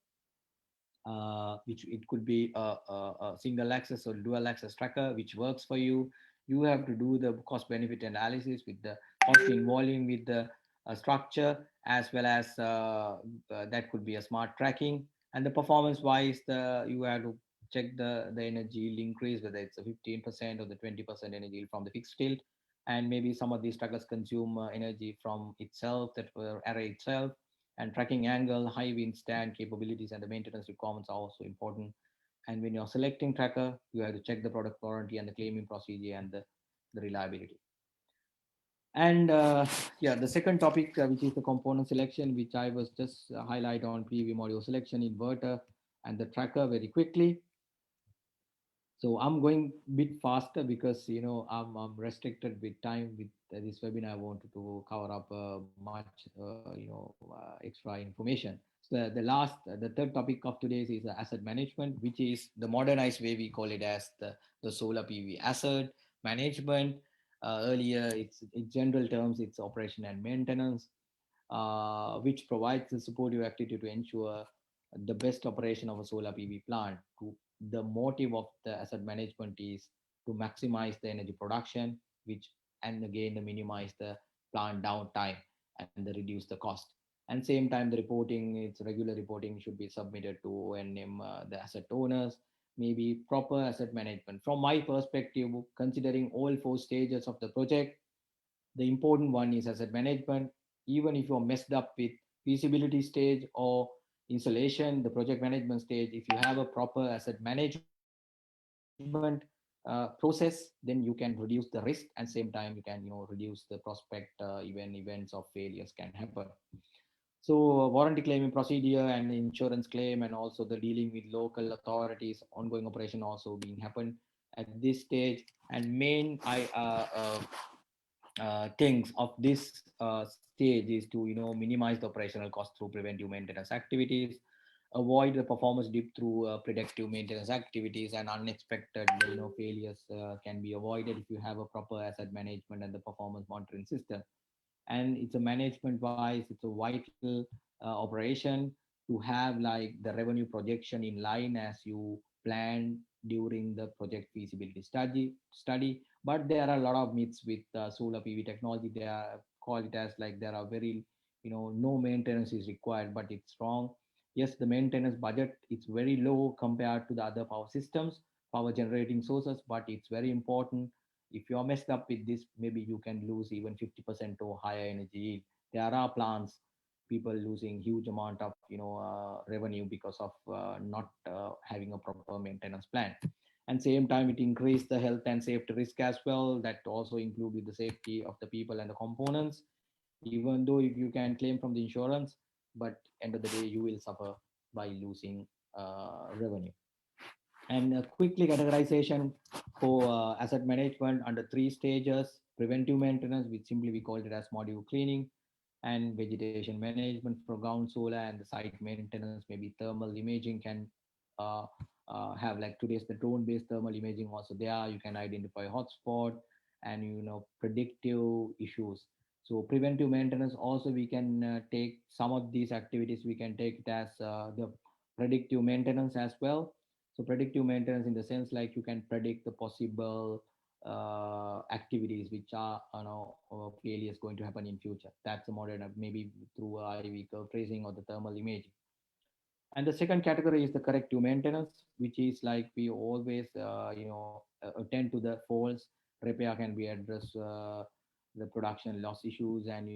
which it could be a single access or dual access tracker, which works for you. You have to do the cost benefit analysis with the cost involving with the structure, as well as that could be a smart tracking. And the performance wise, you have to check the energy yield increase, whether it's a 15% or the 20% energy yield from the fixed tilt. And maybe some of these trackers consume energy from itself, that array itself. And tracking angle, high wind stand capabilities, and the maintenance requirements are also important. And when you're selecting tracker, you have to check the product warranty and the claiming procedure and the reliability. And yeah, the second topic, which is the component selection, which I was just highlight on PV module selection, inverter, and the tracker very quickly. So I'm going a bit faster because I'm restricted with time with this webinar. I wanted to cover up much extra information. So the third topic of today's is asset management, which is the modernized way we call it as the solar PV asset management. Earlier, it's in general terms, it's operation and maintenance, which provides the supportive activity to ensure the best operation of a solar PV plant. The motive of the asset management is to maximize the energy production, which and again minimize the plant downtime and the reduce the cost. And same time, the reporting, it's regular reporting should be submitted to O&M, the asset owners, maybe proper asset management. From my perspective, considering all four stages of the project, the important one is asset management. Even if you're messed up with feasibility stage or installation, the project management stage, if you have a proper asset management process, then you can reduce the risk, and same time you can reduce the prospect even events of failures can happen. So warranty claiming procedure and insurance claim, and also the dealing with local authorities, ongoing operation also being happen at this stage. And main things of this stage is to minimize the operational cost through preventive maintenance activities, avoid the performance dip through predictive maintenance activities, and unexpected failures can be avoided if you have a proper asset management and the performance monitoring system. And it's a management wise, it's a vital operation to have like the revenue projection in line as you plan during the project feasibility study. But there are a lot of myths with solar PV technology. They are called it as like there are very no maintenance is required, but it's wrong. Yes, the maintenance budget is very low compared to the other power systems, power generating sources, but it's very important. If you're messed up with this, maybe you can lose even 50% or higher energy yield. There are plants, people losing huge amount of revenue because of not having a proper maintenance plan. And same time it increase the health and safety risk as well, that also include with the safety of the people and the components. Even though if you can claim from the insurance, but end of the day you will suffer by losing revenue. And quickly categorization for asset management under three stages: preventive maintenance, which simply we called it as module cleaning, and vegetation management for ground solar, and the site maintenance, maybe thermal imaging can uh, have like today's the drone based thermal imaging also there. You can identify hotspot and predictive issues. So preventive maintenance also we can take some of these activities, we can take it as the predictive maintenance as well. So predictive maintenance in the sense like you can predict the possible activities which are failures going to happen in future. That's a modern maybe through IV curve tracing or the thermal imaging. And the second category is the corrective maintenance, which is like we always attend to the faults. Repair can be addressed the production loss issues, and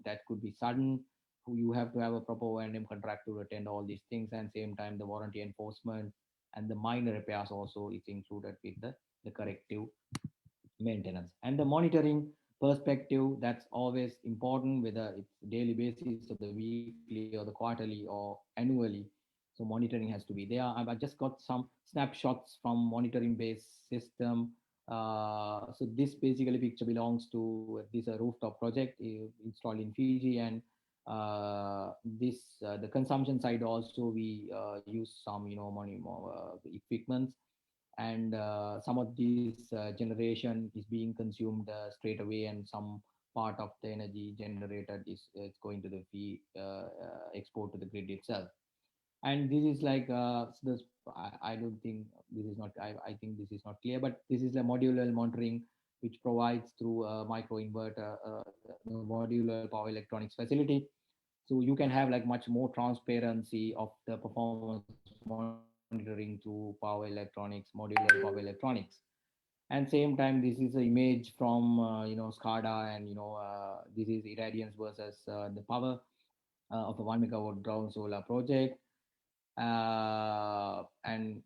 that could be sudden. You have to have a proper O&M contract to attend all these things, and same time the warranty enforcement and the minor repairs also is included with the corrective maintenance. And the monitoring perspective, that's always important, whether it's daily basis or the weekly or the quarterly or annually. So monitoring has to be there. I just got some snapshots from monitoring based system. So this basically picture belongs to this rooftop project installed in Fiji. And this the consumption side also we use some money equipments. And some of these generation is being consumed straight away, and some part of the energy generated is it's going to the fee export to the grid itself. And this is like this I don't think this is not I think this is not clear, but this is a modular monitoring which provides through a micro inverter modular power electronics facility. So you can have like much more transparency of the performance monitoring through power electronics, modular power electronics. And same time this is an image from SCADA, and this is irradiance versus the power of a 1 megawatt ground solar project. And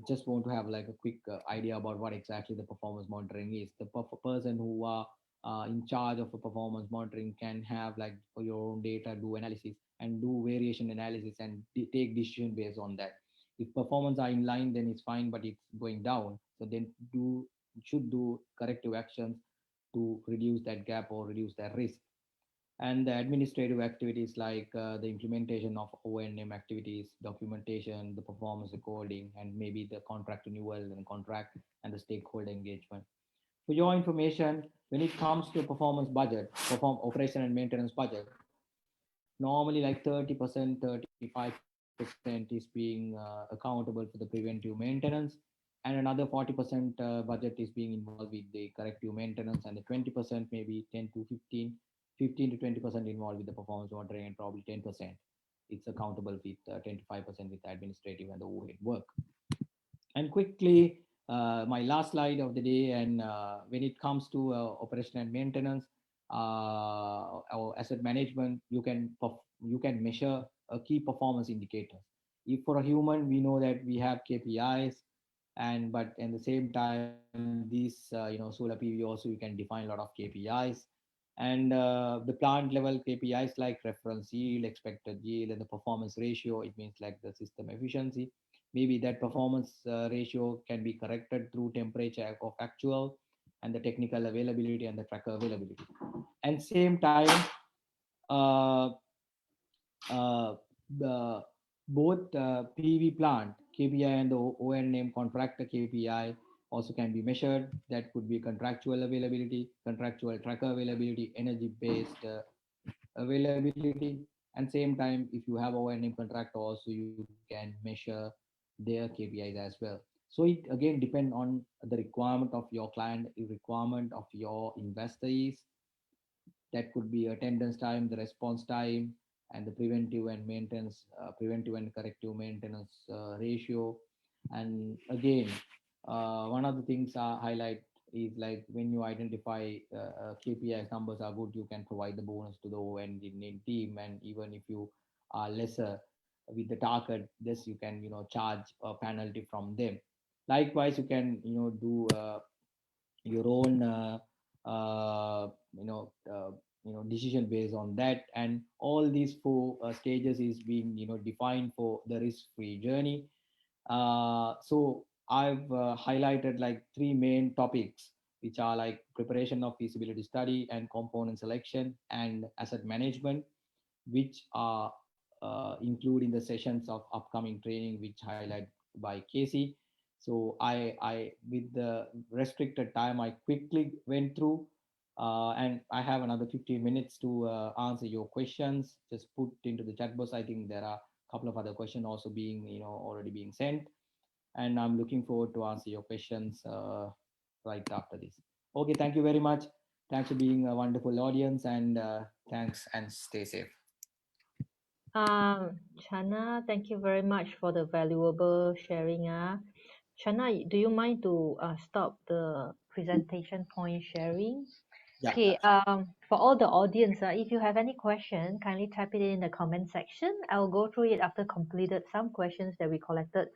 just want to have like a quick idea about what exactly the performance monitoring is. The person who are in charge of a performance monitoring can have like for your own data, do analysis and do variation analysis, and take decision based on that. If performance are in line, then it's fine, but it's going down, so then should do corrective actions to reduce that gap or reduce that risk. And the administrative activities like the implementation of O&M activities, documentation, the performance recording, and maybe the contract renewal and contract and the stakeholder engagement. For your information, when it comes to performance budget, perform operation and maintenance budget, normally like 30%, 35% is being accountable for the preventive maintenance, and another 40% budget is being involved with the corrective maintenance, and the 20% maybe 10 to 15, 15 to 20% involved with the performance monitoring, and probably 10% it's accountable with 25% with the administrative and the overhead work. And quickly, my last slide of the day, and when it comes to operation and maintenance or asset management, you can measure a key performance indicator. If for a human, we know that we have KPIs, and but at the same time, these solar PV also you can define a lot of KPIs, and the plant level KPIs like reference yield, expected yield, and the performance ratio. It means like the system efficiency. Maybe that performance ratio can be corrected through temperature of actual and the technical availability and the tracker availability. And same time, uh, uh, the both PV plant KPI and the O&M contractor KPI also can be measured. That could be contractual availability, contractual tracker availability, energy based availability. And same time, if you have O&M contractor also, you can measure their KPIs as well. So it again depend on the requirement of your client, the requirement of your investors. That could be attendance time, the response time, and the preventive and corrective maintenance ratio. And again, one of the things I highlight is like when you identify KPIs numbers are good, you can provide the bonus to the engineering team, and even if you are lesser with the target, this you can charge a penalty from them. Likewise, you can do your own decision based on that, and all these four stages is being defined for the risk free journey. So I've highlighted like three main topics, which are like preparation of feasibility study and component selection and asset management, which are included in the sessions of upcoming training, which highlight by Casey. So I with the restricted time, I quickly went through, and I have another 15 minutes to answer your questions. Just put into the chat box. I think there are a couple of other questions also being already being sent, and I'm looking forward to answer your questions right after this. Okay, thank you very much. Thanks for being a wonderful audience, and thanks and stay safe. Chana, thank you very much for the valuable sharing. Chana, do you mind to stop the presentation point sharing? Yeah. Okay, for all the audience, if you have any question, kindly type it in the comment section. I will go through it after completed some questions that we collected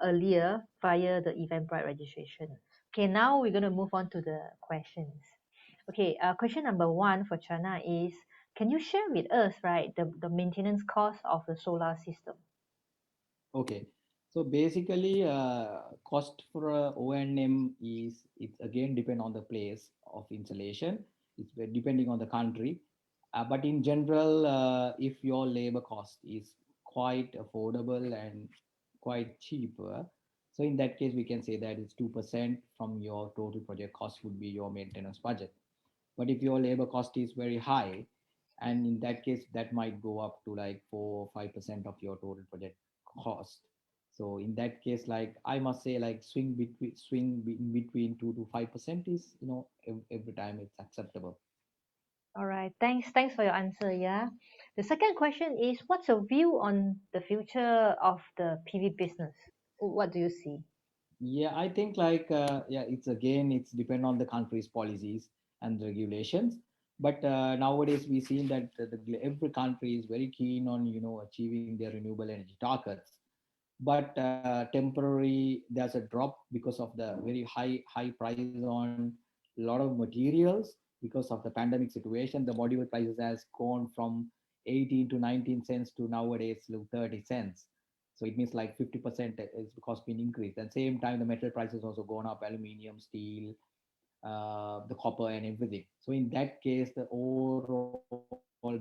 earlier via the Eventbrite registration. Okay, now we're going to move on to the questions. Okay, question number one for Chana is, can you share with us, right, the maintenance cost of the solar system? Okay. So basically, cost for O&M is it again depend on the place of installation. It's depending on the country, but in general, if your labor cost is quite affordable and quite cheaper, so in that case, we can say that it's 2% from your total project cost would be your maintenance budget. But if your labor cost is very high, and in that case, that might go up to like 4 or 5% of your total project cost. So in that case, like I must say, like swing in between 2 to 5% is every time it's acceptable. All right, thanks for your answer. Yeah, the second question is, what's your view on the future of the PV business? What do you see? Yeah, I think like it's depend on the country's policies and regulations. But nowadays we see that every country is very keen on achieving their renewable energy targets. But temporary there's a drop because of the very high prices on a lot of materials because of the pandemic situation. The module prices has gone from 18 to 19 cents to nowadays 30 cents. So it means like 50% is because been increased. At the same time, the metal prices also gone up: aluminium, steel, the copper, and everything. So in that case, the overall,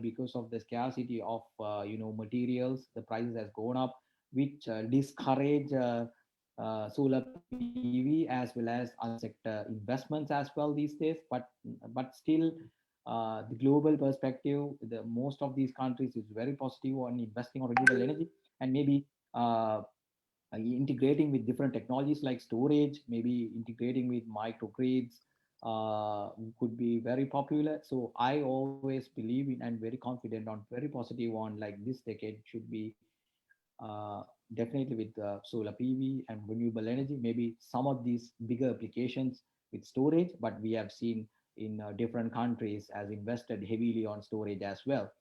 because of the scarcity of materials, the prices has gone up, which discourage solar PV as well as other sector investments as well these days. But still, the global perspective, the most of these countries is very positive on investing on renewable energy, and maybe integrating with different technologies like storage, maybe integrating with microgrids could be very popular. So I always believe in and very confident on, very positive on, like this decade should be uh, definitely with solar PV and renewable energy, maybe some of these bigger applications with storage, but we have seen in different countries has invested heavily on storage as well.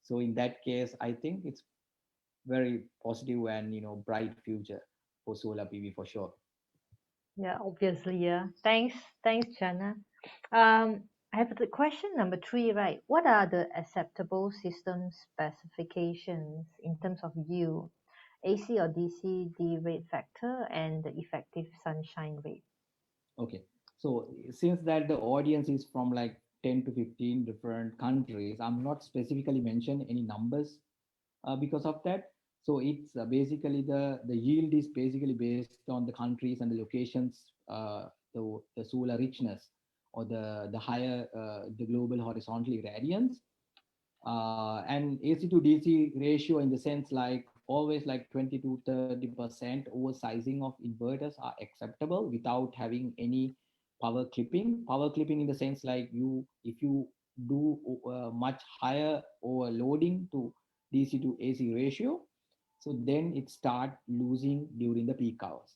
So in that case, I think it's very positive and bright future for solar PV for sure. Yeah, obviously, yeah. Thanks, Chana. I have the question number three, right? What are the acceptable system specifications in terms of yield, AC or DC, D rate factor, and the effective sunshine rate? Okay. So since that the audience is from like 10 to 15 different countries, I'm not specifically mention any numbers because of that. So it's basically the yield is basically based on the countries and the locations, the solar richness or the higher the global horizontal irradiance, and AC to DC ratio in the sense like always like 20 to 30% oversizing of inverters are acceptable without having any power clipping. Power clipping in the sense like if you do much higher overloading to DC to AC ratio, so then it start losing during the peak hours.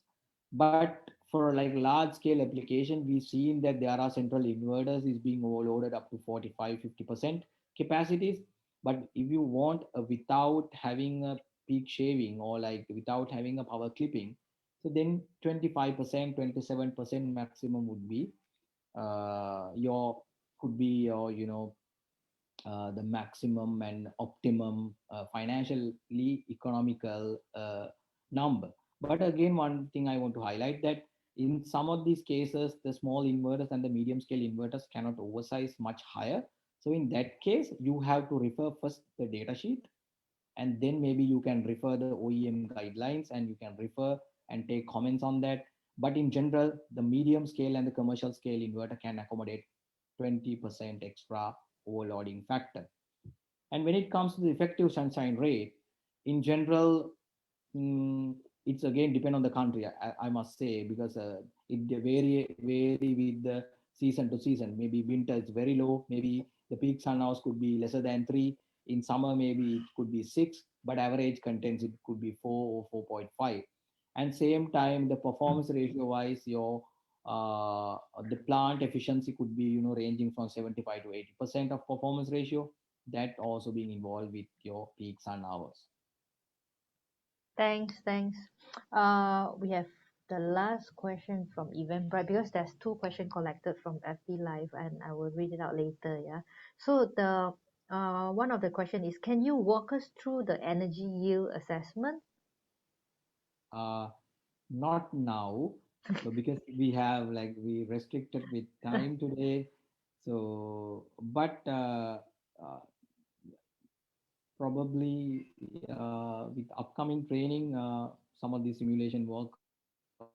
But for like large scale application, we've seen that there are central inverters is being overloaded up to 45-50% capacities. But if you want without having a peak shaving or like without having a power clipping, so then 25%, 27% maximum would be your could be your the maximum and optimum financially economical number. But again, one thing I want to highlight that in some of these cases, the small inverters and the medium scale inverters cannot oversize much higher. So in that case, you have to refer first the data sheet, and then maybe you can refer the OEM guidelines and you can refer and take comments on that. But in general, the medium scale and the commercial scale inverter can accommodate 20% extra overloading factor. And when it comes to the effective sunshine rate, in general, it's again depend on the country. I must say because it vary with the season to season. Maybe winter is very low. Maybe the peak sun hours could be lesser than 3. In summer, maybe it could be 6, but average contents it could be 4 or 4.5. And same time, the performance ratio wise, your the plant efficiency could be ranging from 75 to 80% of performance ratio. That also being involved with your peak sun hours. Thanks. We have the last question from Eventbrite because there's two questions collected from FB Live, and I will read it out later. Yeah. So the one of the question is, can you walk us through the energy yield assessment? Uh, Not now, but because we have like we restricted with time today. So, but probably with upcoming training, some of the simulation work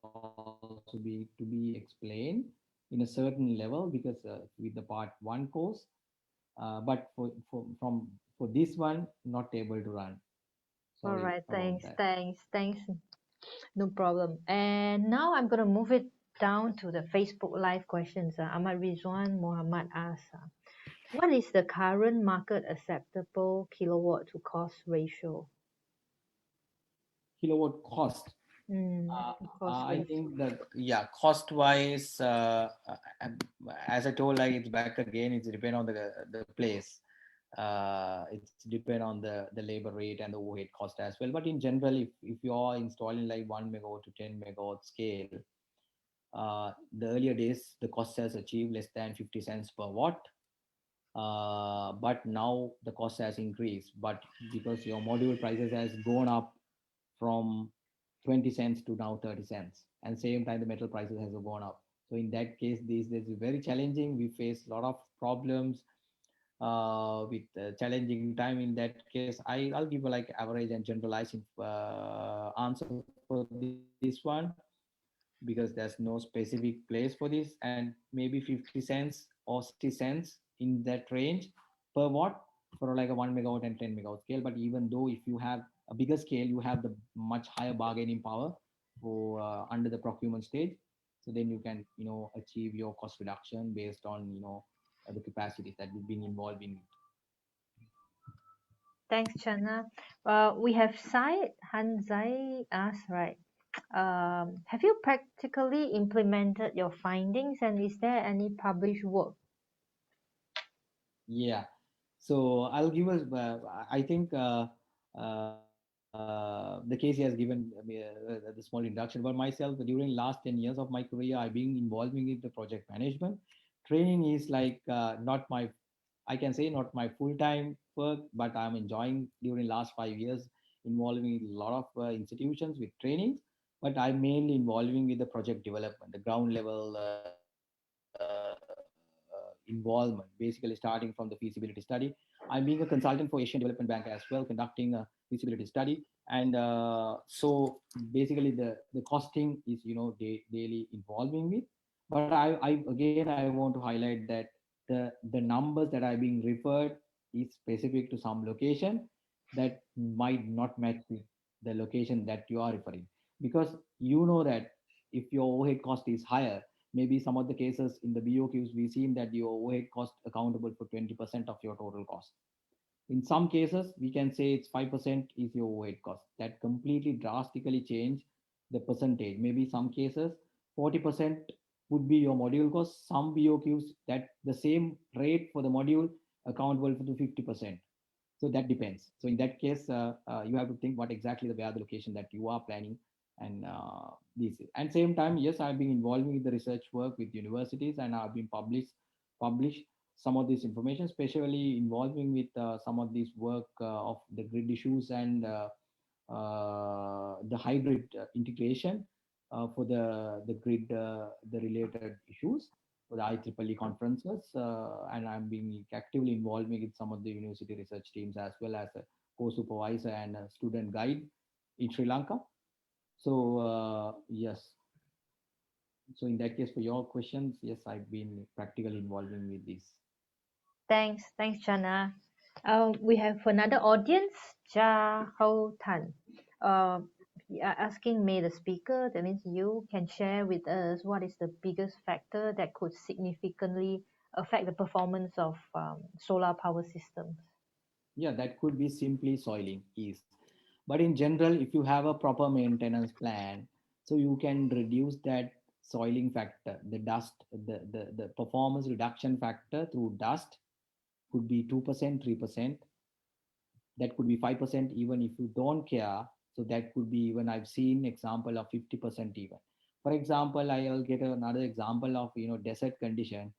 also be to be explained in a certain level because with the part one course, but for this one, not able to run. All Sorry right. about Thanks. that. Thanks. No problem. And now I'm gonna move it down to the Facebook Live questions. Ahmad Rizwan Muhammad asks, what is the current market acceptable kilowatt to cost ratio? Kilowatt cost. Mm, Uh, cost I ratio. think that yeah, cost wise, as I told, like it's back again. It's depend on the place. It's depend on the labor rate and the overhead cost as well. But in general, if you are installing like 1 megawatt to 10 megawatt scale, the earlier days the cost has achieved less than 50 cents per watt. But now the cost has increased. But because your module prices has gone up from 20 cents to now 30 cents, and same time the metal prices has gone up. So in that case, these days is very challenging. We face a lot of problems with challenging time. In that case, I'll give a like average and generalized answer for this one, because there's no specific place for this, and maybe 50 cents or 60 cents in that range per watt for like a 1 megawatt and 10 megawatt scale. But even though if you have a bigger scale, you have the much higher bargaining power for under the procurement stage. So then you can achieve your cost reduction based on the capacities that you've been involved in. Thanks, Chana. We have Syed Hanzai asked, right? Have you practically implemented your findings, and is there any published work? Yeah. So I'll give us. I think the case he has given me the small introduction about myself. During last 10 years of my career, I've been involving in the project management. Training is like not my, I can say not my full-time work, but I'm enjoying during last 5 years involving in a lot of institutions with trainings. But I'm mainly involving with the project development, the ground level involvement, basically starting from the feasibility study. I'm being a consultant for Asian Development Bank as well, conducting a feasibility study. And basically the costing is, daily involving with. But I want to highlight that the numbers that are being referred is specific to some location that might not match with the location that you are referring, because you know that if your overhead cost is higher, maybe some of the cases in the BOQs, we've seen that your overhead cost accountable for 20% of your total cost. In some cases, we can say it's 5% is your overhead cost. That completely drastically change the percentage. Maybe some cases, 40% would be your module cost. Some BOQs that the same rate for the module accountable for the 50%. So that depends. So in that case, you have to think what exactly where the location that you are planning, and this. And same time, yes, I've been involving with the research work with universities, and I've been published some of this information, especially involving with some of this work of the grid issues and the hybrid integration for the grid, the related issues for the IEEE conferences, and I'm being actively involved with some of the university research teams as well as a co-supervisor and a student guide in Sri Lanka. So yes, so in that case, for your questions, yes, I've been practically involving with this. Thanks, Chana. We have another audience, Ja Ho Tan. We are asking, may the speaker, that means you, can share with us what is the biggest factor that could significantly affect the performance of solar power systems? Yeah, that could be simply soiling is. But in general, if you have a proper maintenance plan, so you can reduce that soiling factor, the dust, the performance reduction factor through dust could be 2%, 3%. That could be 5% even if you don't care. So that could be even, I've seen example of 50% even. For example, I'll get another example of, desert condition.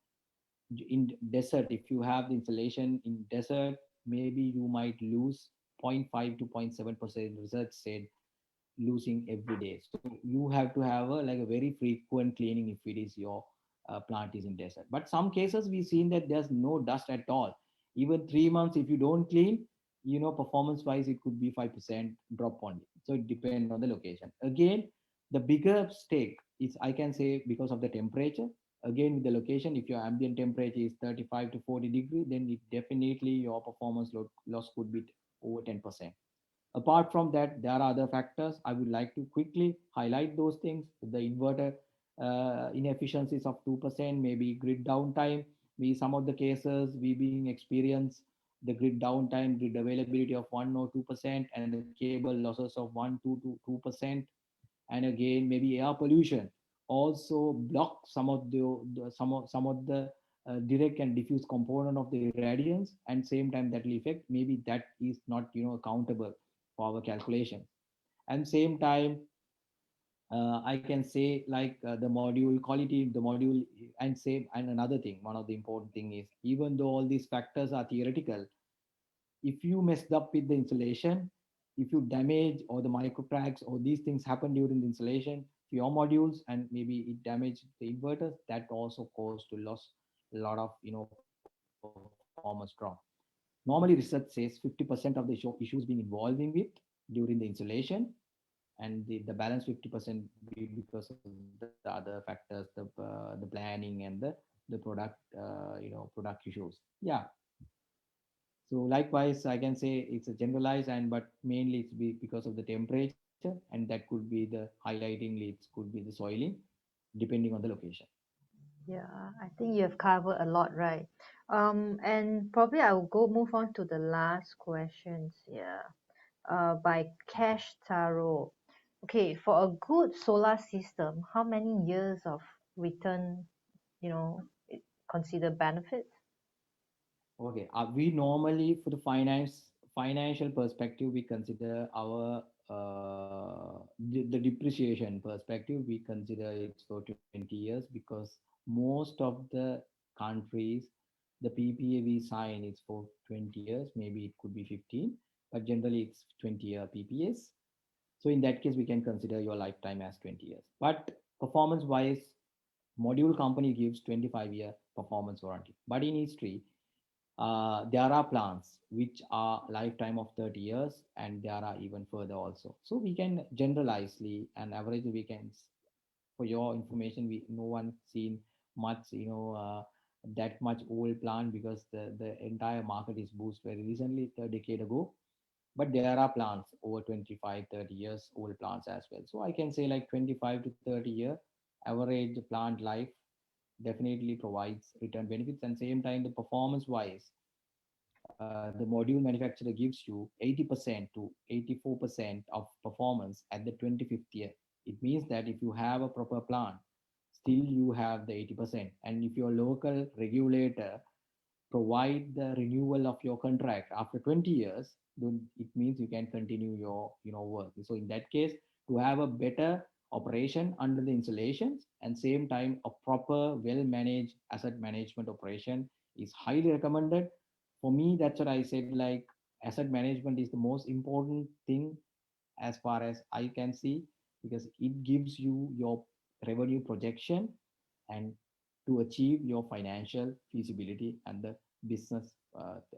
In desert, if you have the insulation in desert, maybe you might lose 0.5 to 0.7%, research said, losing every day. So you have to have like a very frequent cleaning if it is your plant is in desert. But some cases we've seen that there's no dust at all. Even 3 months, if you don't clean, performance wise, it could be 5% drop only. So it depends on the location. Again, the bigger stake is, I can say, because of the temperature. Again, with the location, if your ambient temperature is 35 to 40 degrees, then it definitely your performance loss could be over 10%. Apart from that, there are other factors. I would like to quickly highlight those things. The inverter inefficiencies of 2%, maybe grid downtime. We some of the cases we being experienced the grid downtime, grid availability of 1 or 2%, and the cable losses of 1 to 2%. And again, maybe air pollution also block some of the direct and diffuse component of the irradiance, and same time that will affect, maybe that is not accountable for our calculation. And same time, I can say like the module quality, the module, and same. And another thing, one of the important thing is, even though all these factors are theoretical, if you messed up with the insulation, if you damage or the micro cracks or these things happen during the installation to your modules, and maybe it damaged the inverters, that also caused to lose a lot of performance drop. Normally, research says 50% of the issues being involving with during the installation, and the balance 50% be because of the other factors, the planning and the product product issues. Yeah. So likewise, I can say it's a generalized, and but mainly it's because of the temperature, and that could be the highlighting leads, could be the soiling, depending on the location. Yeah, I think you have covered a lot, right? And probably I will go move on to the last questions here. By Cash Taro. Okay, for a good solar system, how many years of return, consider benefits? Okay, we normally for the financial perspective, we consider our the depreciation perspective. We consider it for 20 years because most of the countries, the PPA we sign is for 20 years. Maybe it could be 15, but generally it's 20-year PPAs. So in that case, we can consider your lifetime as 20 years. But performance-wise, module company gives 25-year performance warranty. But in history, there are plants which are lifetime of 30 years, and there are even further also. So we can generalizely and average weekends. For your information, we no one seen much, that much old plant because the entire market is boosted very recently, a decade ago. But there are plants over 25, 30 years old plants as well. So I can say like 25 to 30 year average plant life definitely provides return benefits, and same time the performance wise, the module manufacturer gives you 80% to 84% of performance at the 25th year. It means that if you have a proper plant, still you have the 80%. And if your local regulator provide the renewal of your contract after 20 years, then it means you can continue your work. So in that case, to have a better operation under the installations and same time a proper well managed asset management operation is highly recommended. For me, that's what I said, like asset management is the most important thing as far as I can see, because it gives you your revenue projection and to achieve your financial feasibility and the business,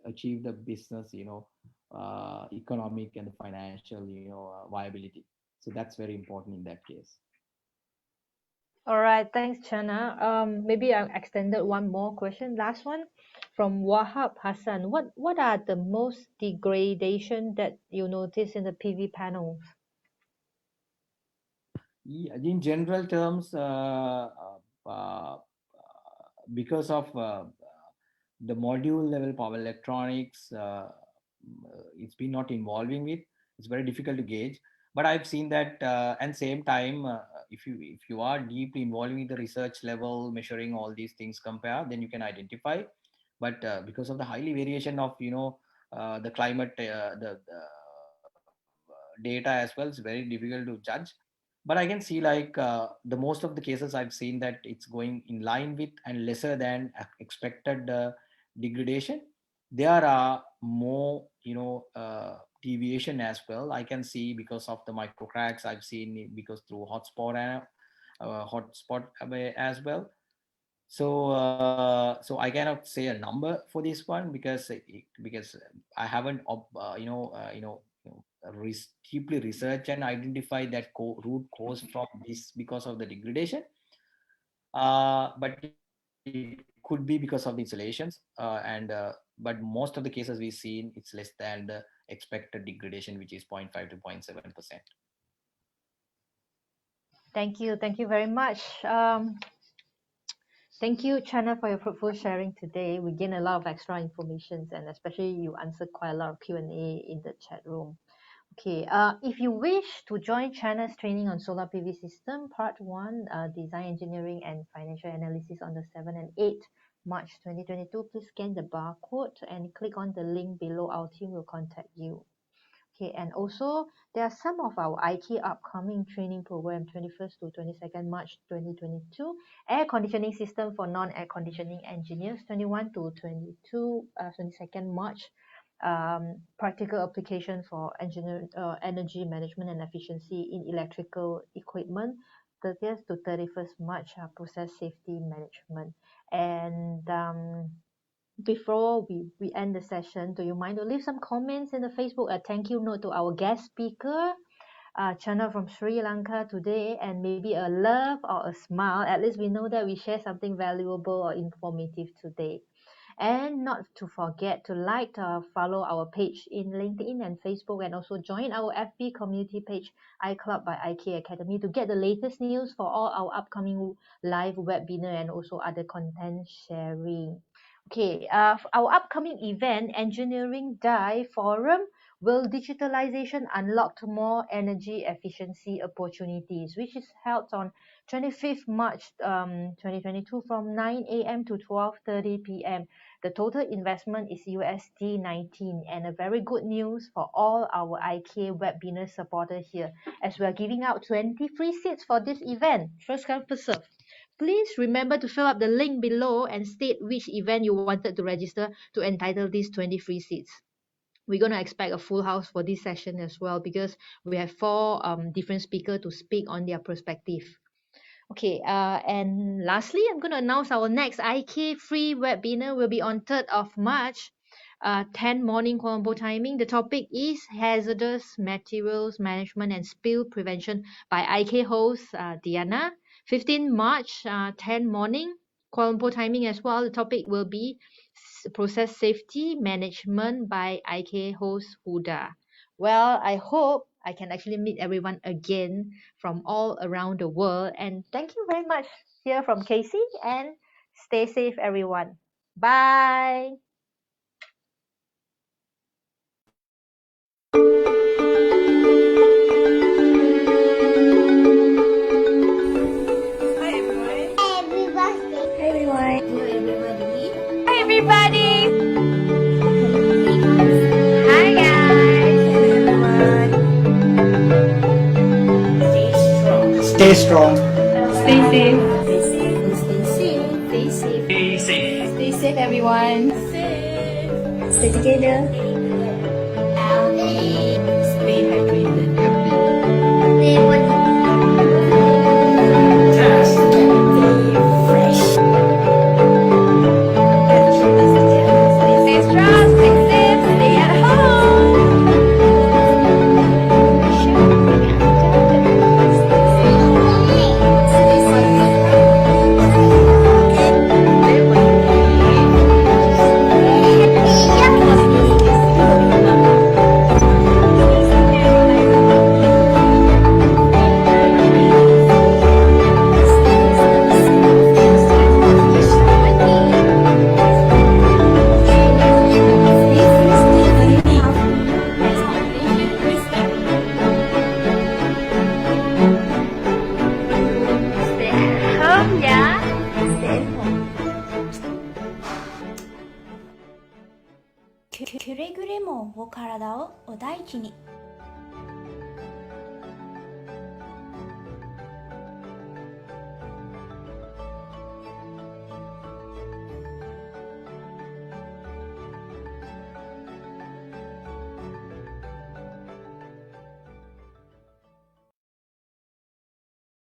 achieve the business, economic and the financial, viability. So that's very important in that case. All right, thanks, Chana. Maybe I extended one more question. Last one from Wahab Hassan. What are the most degradation that you notice in the PV panels? Yeah, in general terms, because of the module level power electronics, it's been not involving with, it's very difficult to gauge. But I've seen that, and same time, if you are deeply involving in the research level, measuring all these things, compare, then you can identify. But because of the highly variation of the climate, the data as well, it's very difficult to judge. But I can see like the most of the cases I've seen that it's going in line with and lesser than expected degradation. There are more deviation as well. I can see because of the micro cracks. I've seen it because through hotspot as well. So I cannot say a number for this one because I haven't deeply research and identify that root cause from this because of the degradation. But it could be because of the installations, and but most of the cases we've seen it's less than the expected degradation, which is 0.5 to 0.7%. Thank you very much. Thank you, Chana, for your fruitful sharing today. We gained a lot of extra information, and especially you answered quite a lot of Q&A in the chat room. Okay, if you wish to join Chana's training on solar PV system, part 1, design engineering and financial analysis on the 7 and 8 March 2022, please scan the barcode and click on the link below. Our team will contact you. Okay, and also there are some of our IT upcoming training program, 21st to 22nd March 2022, air conditioning system for non-air conditioning engineers, 21 to 22nd March, practical application for energy management and efficiency in electrical equipment, 30th to 31st March, process safety management. And before we end the session, do you mind to leave some comments in the Facebook, a thank you note to our guest speaker, Chana from Sri Lanka today, and maybe a love or a smile. At least we know that we share something valuable or informative today. And not to forget to like, follow our page in LinkedIn and Facebook, and also join our FB community page, iClub by IK Academy, to get the latest news for all our upcoming live webinar and also other content sharing. Okay, our upcoming event, Engineering Die Forum, will digitalization unlock more energy efficiency opportunities, which is held on 25th March 2022 from 9 a.m. to 12:30 p.m. The total investment is USD 19, and a very good news for all our IK webinar supporters here, as we are giving out 20 free seats for this event. First come, first serve. Please remember to fill up the link below and state which event you wanted to register to entitle these 20 free seats. We're going to expect a full house for this session as well, because we have 4 different speakers to speak on their perspective. Okay, and lastly, I'm going to announce our next IK free webinar will be on 3rd of March, 10 morning Kuala Lumpur timing. The topic is hazardous materials management and spill prevention by IK host Diana. 15 March, 10 morning Kuala Lumpur timing as well. The topic will be process safety management by IK host Huda. Well, I hope I can actually meet everyone again from all around the world. And thank you very much here from Casey, and stay safe, everyone. Bye. Hi everyone. Hi everyone. Hi, everybody. Hi, guys. Stay strong. Stay safe. Stay safe. Stay safe everyone. Stay together. Stay hydrated. Stay strong, stay safe, stay at home. Stay at home, yeah. Stay at home. くれぐれもお体をお大事に。